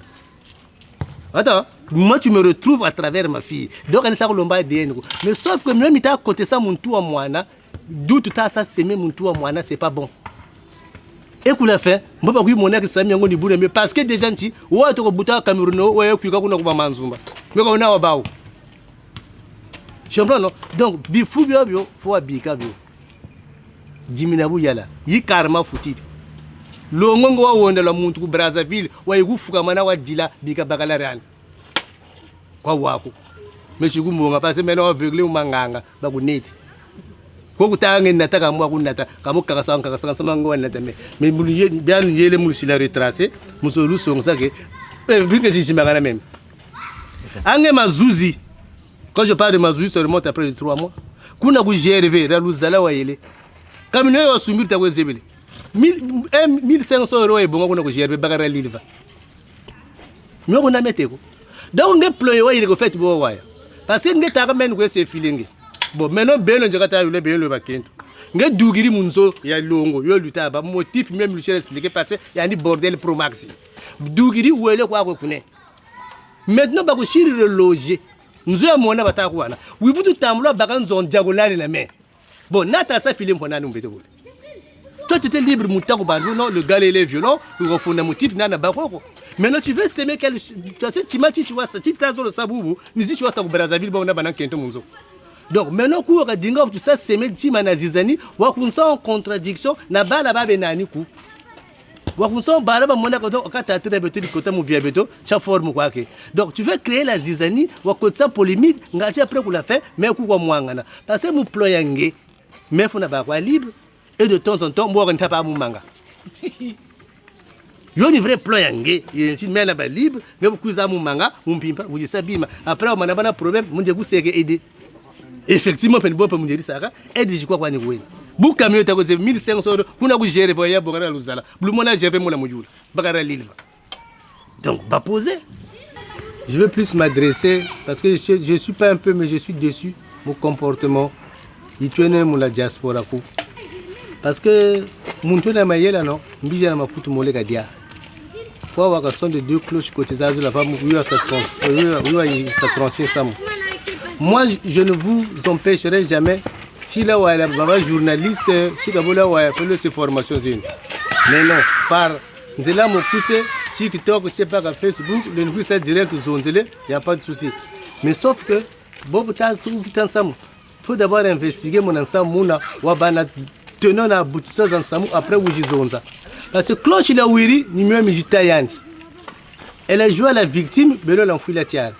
Attends, moi tu me retrouves à travers ma fille. Donc elle s'est lomba ADN. Mais sauf que même si côté ça mon tout à moi, d'où tout ça s'aimer mon tout à moi, c'est pas bon. Et qu'on l'a fait, moi pas mon ex Sami Yango ni boule, mais parce que des gens qui, ouais tu rebuta Cameroun, ouais tu as qu'on a manzumba, mais qu'on a au je comprends non. Donc bifou bio, faut abika bio. Diminabu yala, yi karma fouti. Longongo wa wonda la muntu ku Brazzaville wa igufuka mana wa dila bika bakala rani kwa wako meshi kumunga pase mena wa vegle umanganga bakuneti ko kutanga nataka mwa kunata kamuka kasanga samango wanata me muliye bianu yele mulisila retracer musolu songsa ke bika jimagana même ange mazuzi. Quand je parle de mazuzi ça remonte après 3 mois kuna ku GRV la luzala wa yele kamino yo sumir ta wezebele 1500 euros et bon on a géré bagara livre mais on a meteko donc on ployer ouais il est fait bon ouais parce que on ta men ko c'est feeling bon maintenant ben on jaka ta le ben le bakento nge dugiri munzo ya longo yo luta ba motif même le cher expliquer parce que y a ni bordel pro maxi dugiri wele kwa ko kune maintenant ba ko shiri le loger nzo ya mona bata ko wana wi butu tamlo bakanzo diagonale na mais bon nata sa filim pona nu mbete. Toi, tu étais libre, non, le gars, il est violent, il refond un motif, nana bakoko. Maintenant, tu veux s'aimer quel. Tu m'as dit, tu vois ça, tu as le sabou, tu dis, tu vois ça, au Brazzaville, on a banan kento munzo. Donc, maintenant, quand on a dit, tu sais, s'aimer, tu m'as nazizani, ou on sent en contradiction, n'a pas la babe nani kou. Ou on sent, bah là, mon accord, quand tu as très beto, du côté, mon vieux beto, tu as forme quoi que. Donc, tu veux créer la zizanie, ou on ça polémique, ngati après qu'on l'a fait, mais coup, quoi, moi, parce que mon ployangé, mais il faut n'a pas quoi libre. Et de temps en temps, moi, je ne sais pas mon manga. Il y a un vrai plan yangé. Il y a un mec libre, mais vous avez mon manga, vous pimpa, vous dites ça, bim. Après, on a un problème, vous dites vous savez aider. Effectivement, pour bon pour me dire ça, aide, je crois qu'on est oui. Vous camion, tu as 1500 euros, vous n'avez géré, vous avez géré l'ouzala. Vous m'avez géré mon amour, bagara livre. Donc, pas poser. Je veux plus m'adresser, parce que je ne suis pas un peu, mais je suis déçu. Mon comportement, il tient mon la diaspora. Parce que mon tour là non, mbija na makutu molega dia. Pour avoir un son de 2 cloches côté ça la femme oui ça trancher ça. Moi je ne vous empêcherai jamais si là ouais la baba journaliste si kabola ouais pour ces formations une. Mais non, par nzela mo pousser TikTok, je sais pas Facebook, le nuit c'est direct zonzele, il y a pas de souci. Mais sauf que bobo ta tout ensemble. Faut d'abord investiguer mon ensemble mona wa bana tenons la boutique ensemble après où j'izonza. Parce que cloche il a ouiri ni même jitayandi. Elle a joué à la victime, mais elle a enfoui la tiare.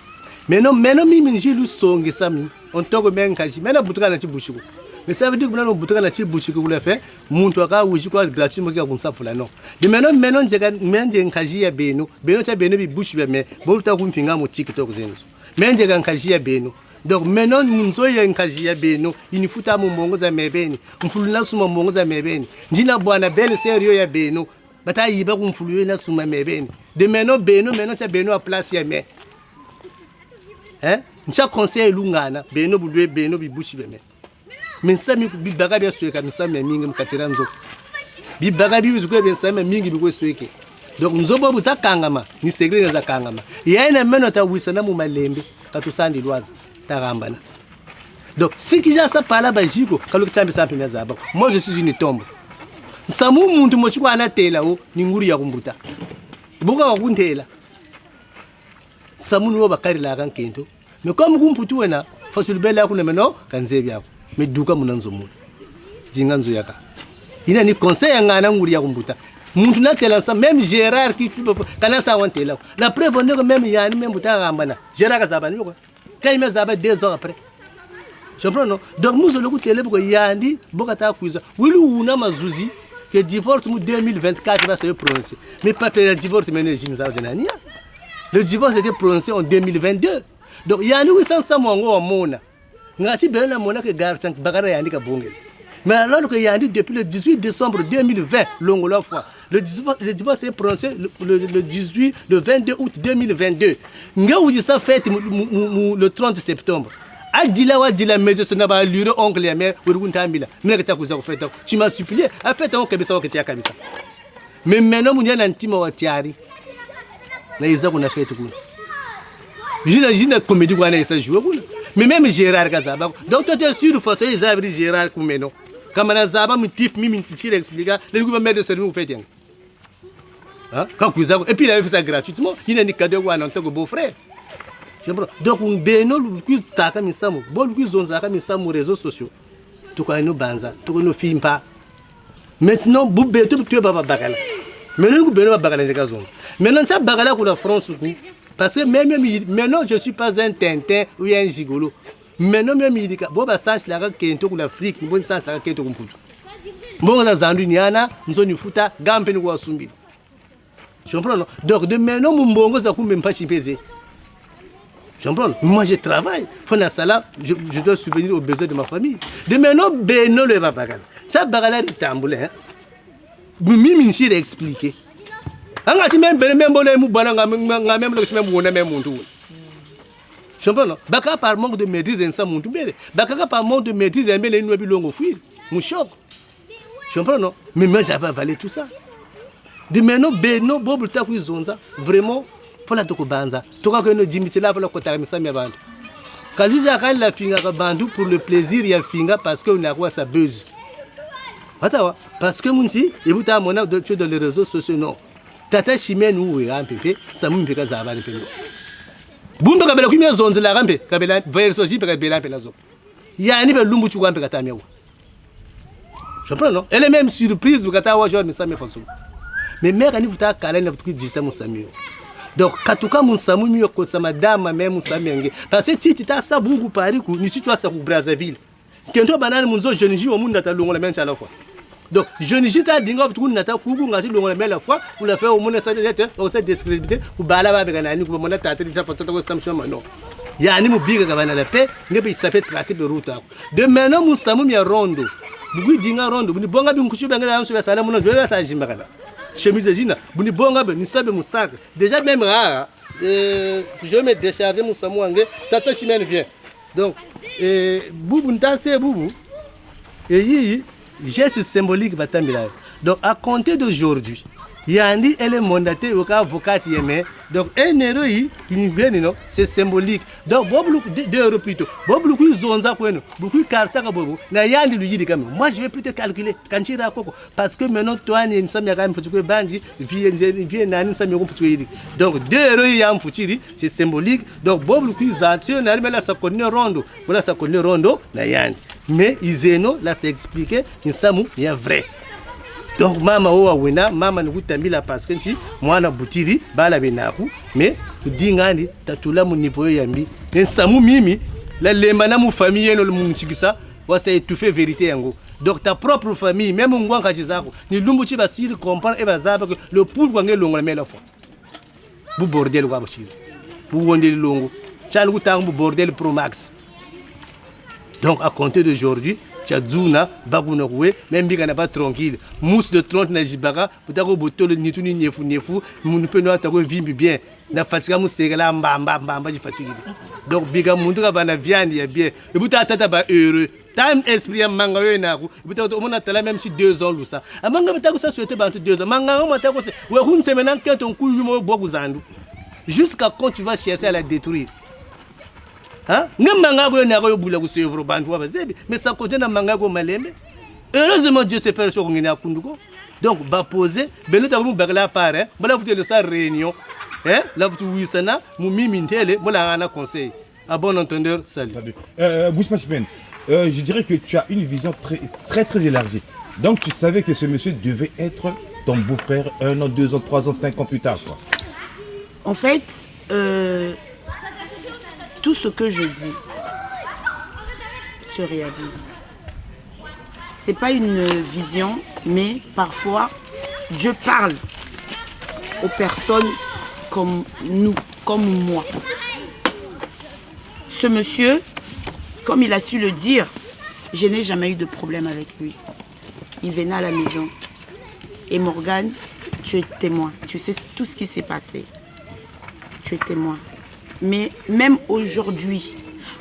Mais non mimi j'ai lu songe sami. On toque bien kaji. Mais na boutika na ti bouchiko. Mais ça veut dire que maintenant boutika na ti bouchiko vous le fait. Muntu aka ouji quoi gratuit mo ka kunsa fula non. De maintenant jega menje nkaji ya beno. Beno cha beno bi bouchi mais bon ta kumfinga mo TikTok zenzo. Menje nkaji ya beno. Donc maintenant munzo ya nkaji ya beno inifuta mu mbongo za mebeni mfuluna suma mbongo za mebeni njina bwana belle sérieux ya beno bata yiba kumfuluye na suma mebeni de maintenant cha beno a place ya me hein ncha conseil lungana beno budwe beno bibushi beme mensami bibaga bya sweka mensami mingi mkatira nzo bibaga bizukwe bensami mingi bikwe sweke donc nzobo buza kangama ni segre za kangama yaina meno ta wisana mu malembe katusandi lwaza tarambana Donc, ce qui j'ai ça par là, Bajiko, quand le champion s'en finit à moi je suis une tombe. Samu muntu mochiko anatela o ninguri ya kumbuta. Buka wakuntela. Samu no bakari la kan kento. Mais comme kumputu wena, fasul bela kuna meno kanzebi yako. Mais duka munanzo mu. Jinganzo yaka. Ina ni conseil ngana nguri ya kumbuta. Muntu na tela sa même Gérard qui kana sa wantela. La preuve on est que même yani même buta ngambana. Gérard kazabani quoi. Quand il me zaba 2 ans après. Je comprends non? Donc nous le coup télé pour yandi bokata kuiza. Wilu una mazuzi que divorce en 2024 va se prononcer. Mais pas que le divorce maintenant le divorce était prononcé en 2022. Donc il y a nous sans ça mongo mona. Ngati ben la mona que garçon bagara yandi ka bongel. Mais alors que yandi depuis le 18 décembre 2020 longo la fois. Le divorce est prononcé le 22 août 2022. Nga uji ça fête le 30 septembre. Adila wa dila mejo sona ba lure oncle ya mère urunta mbila mina ka kuza ko feta tu m'as supplié a fait on kabisa wa kitia kabisa mais maintenant munya na ntima wa tiari na iza kuna fete kuna jina comédie kwa na isa jouer kuna mais même Gérard Kazaba donc tu es sûr faut ça Isabri Gérard kumeno kama na zaba mutif mimi ntira expliquer le gouvernement mettre de service fete hein ka kuza et puis il a fait ça gratuitement il a ni cadeau wa non tango beau-frère. Donc on beno lu taka misamu bo lu zonza ka misamu réseaux sociaux to ko no banza to ko no fimpa maintenant bu beto tu baba bagala maintenant ku beno bagala ndeka zonza maintenant ça bagala ko la France ku parce que même maintenant je suis pas un tintin ou un gigolo maintenant même il dit bo ba sens la ka kento ku l'Afrique ni bon sens la ka kento ku mputu bon za zandu niana nzoni futa gampe ni ko asumbi je comprends non donc de maintenant mon bongo za ku même pas chimpeze. Moi je travaille, je dois subvenir aux besoins de ma famille. De maintenant, Beno le va bagarre. Ça bagarre est tamboulé. Mimi m'y expliqué. Anga si même bolé mou bananga même le chemin mou même mon tour. Je comprends non? Baka par manque de maîtrise en ça mon tout belle. Baka par manque de maîtrise en les nouveaux longs fuir. Mon choc. Je comprends non? Mais moi j'avais avalé tout ça. De maintenant, Beno Bob ta zonza vraiment. Fola toko banza toka ko no jimiti la fola ko taramisa mi bantu kaluja kan la finga ka bandu pour le plaisir ya finga parce que on a quoi ça buzz atawa parce que munti ebuta mona de tu dans les réseaux sociaux non tata chimene ou ya mpepe samu mpeka za bana pelo bumba ka bela kumia zonze la rampe ka bela verso jipe ka bela pela zo ya ni be lumbu chu kampe ka tamia wo je comprends non elle est même surprise bu kata wa jour mi sami fonso mais mère ni vuta kala na vutu disa musamio. Donc, katuka munsamu miyo kotsa madama me munsamenge. Parce que titi ta sabugu pariku ni tu sa ku Brazzaville. Kento banane munzo jeuniji o munda ta longola mencha la fois. Donc, jeuniji ta dinga tu na ta kugu ngati longola men la fois pour la faire au monde ça être on s'est discrédité ou bala ba bega nani ku mona ta tete fa ko samsho mano. Yani mu biga kabana la paix ngebe sape tracer de route. De maintenant munsamu mi rondo. Bugu dinga rondo ni bonga bi nkuchu benga ya mso sala muno doya sa jimbakala. Chemise zina buni bonga be ni sabe musaka déjà même rare je me décharger mon samouange tata chimene vient donc bubu ntanse bubu et yi geste symbolique batambila donc à compter d'aujourd'hui yandi elle est mandatée au cas avocat yeme donc un héroïne qui vient non c'est symbolique donc bobu 2 euros plutôt bobu ku zonza kweno beaucoup karsa ka bobu na yandi lu yidi quand même moi je vais plutôt calculer quand tu ra koko parce que maintenant toi ni nsami ka mfutu ko bandi vie nani nsami ko mfutu yidi donc 2 euros ya mfutiri c'est symbolique donc bobu ku zanti na rimela sa konne rondo voilà sa konne rondo na yandi mais izeno là c'est expliqué nsamu ya vrai. Donc mama owa wena mama nikutambila parce que nti mwana butiri bala benaku mais kudingani tatula mu niveau yambi nsamu mimi la lemba na mu famille no munchikisa wasa étouffer vérité yango. Donc ta propre famille même ngwanga chizako ni lumbu chi basiri comprendre et bazaba que le pourquoi ngelongo la mela fois bu bordel kwa basiri bu wondeli longo chal kutang bu bordel pro max. Donc à compter d'aujourd'hui Tchadzouna, Bagounoué, même si on n'a pas tranquille, mousse de 30 na jibara, pour avoir botolo ni tout ni nefu, mon peut nous avoir vivre bien. Na fatigue mousse c'est là, mbamba, fatigué. Donc biga mundu ka bana viande ya bien. Et vous tata ba heureux. Time esprit manga yo na ku. Vous tata on a tala même si 2 ans ça. Amanga mata ko ça souhaiter bantu 2 ans. Manga mata ko c'est. Ouais hun c'est maintenant que ton coup yo boku zandu. Jusqu'à quand tu vas chercher à la détruire. Hein? Mais ça continue à mangago malembe. Heureusement, Dieu sait faire ce qu'on a kunduko. Donc, va poser, ben nous avons bagla part, hein, voilà vous de sa réunion, hein, là vous wisana, moumi mintele, voilà un conseil. À bon entendeur, salut. Boussmachipen, je dirais que tu as une vision très élargie. Donc, tu savais que ce monsieur devait être ton beau-frère 1 an, 2 ans, 3 ans, 5 ans plus tard, quoi. En fait, tout ce que je dis se réalise. C'est pas une vision, mais parfois Dieu parle aux personnes comme nous, comme moi. Ce monsieur, comme il a su le dire, je n'ai jamais eu de problème avec lui. Il venait à la maison. Et Morgane, tu es témoin. Tu sais tout ce qui s'est passé. Tu es témoin. Mais même aujourd'hui,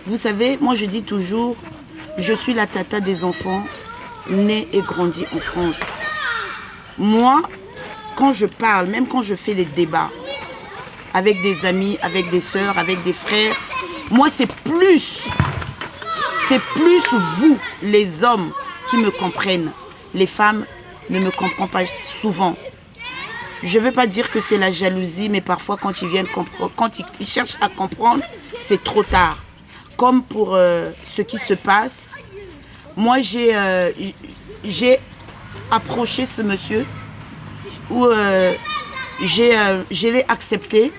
vous savez, moi je dis toujours, je suis la tata des enfants nés et grandis en France. Moi, quand je parle, même quand je fais des débats avec des amis, avec des sœurs, avec des frères, moi c'est plus vous, les hommes, qui me comprennent. Les femmes ne me comprennent pas souvent. Je ne veux pas dire que c'est la jalousie, mais parfois quand ils viennent comprendre, quand ils cherchent à comprendre, c'est trop tard. Comme pour ce qui se passe, moi j'ai approché ce monsieur, où je l'ai accepté,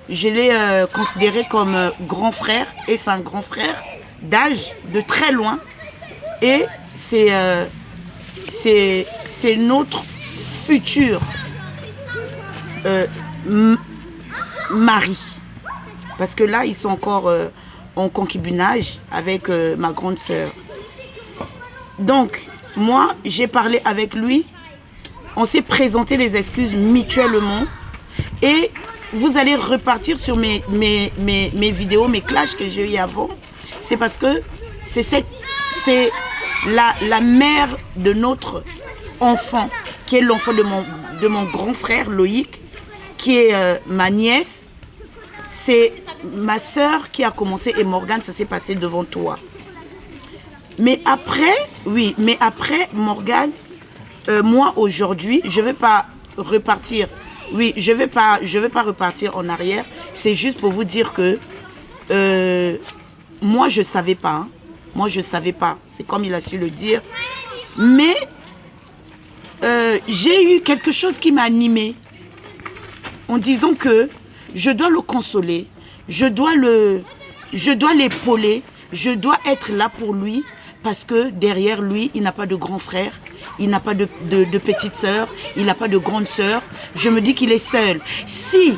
je l'ai considéré comme grand frère, et c'est un grand frère d'âge, de très loin, et c'est notre futur mari. Parce que là, ils sont encore en concubinage avec ma grande sœur. Donc, moi, j'ai parlé avec lui. On s'est présenté les excuses mutuellement. Et vous allez repartir sur mes vidéos, mes clashs que j'ai eu avant. C'est parce que c'est la mère de notre enfant, qui est l'enfant de mon grand frère Loïc, qui est ma nièce. C'est ma sœur qui a commencé, et Morgane, ça s'est passé devant toi. Mais après, Morgane, moi aujourd'hui, je ne vais pas repartir. Oui, je vais pas repartir en arrière. C'est juste pour vous dire que moi, je ne savais pas. Hein. Moi, je ne savais pas. C'est comme il a su le dire. Mais j'ai eu quelque chose qui m'a animée en disant que je dois le consoler, je dois l'épauler, je dois être là pour lui parce que derrière lui, il n'a pas de grand frère, il n'a pas de petite sœur, il n'a pas de grande sœur. Je me dis qu'il est seul. Si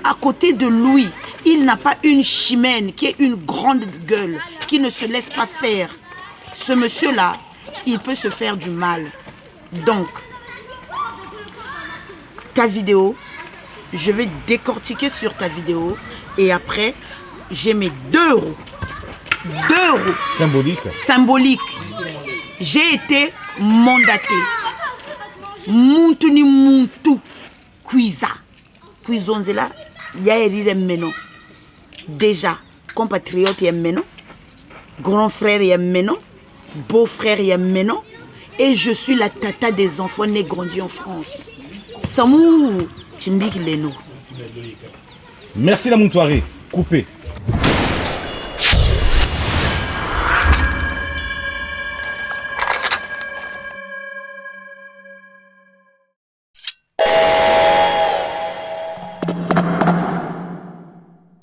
à côté de lui, il n'a pas une chimène qui est une grande gueule, qui ne se laisse pas faire, ce monsieur-là, il peut se faire du mal. Donc, ta vidéo, je vais décortiquer sur ta vidéo et après, j'ai mes 2 euros. 2 euros. Symbolique. J'ai été mandaté. Muntu ni muntu. Cuisa. Cuisonzela. Yaeri meno. Déjà, compatriote y meno. Grand frère y meno. Beau frère y meno. Et je suis la tata des enfants nés grandis en France. Samou. Chimbik Leno. Merci la Montouaré. Coupé.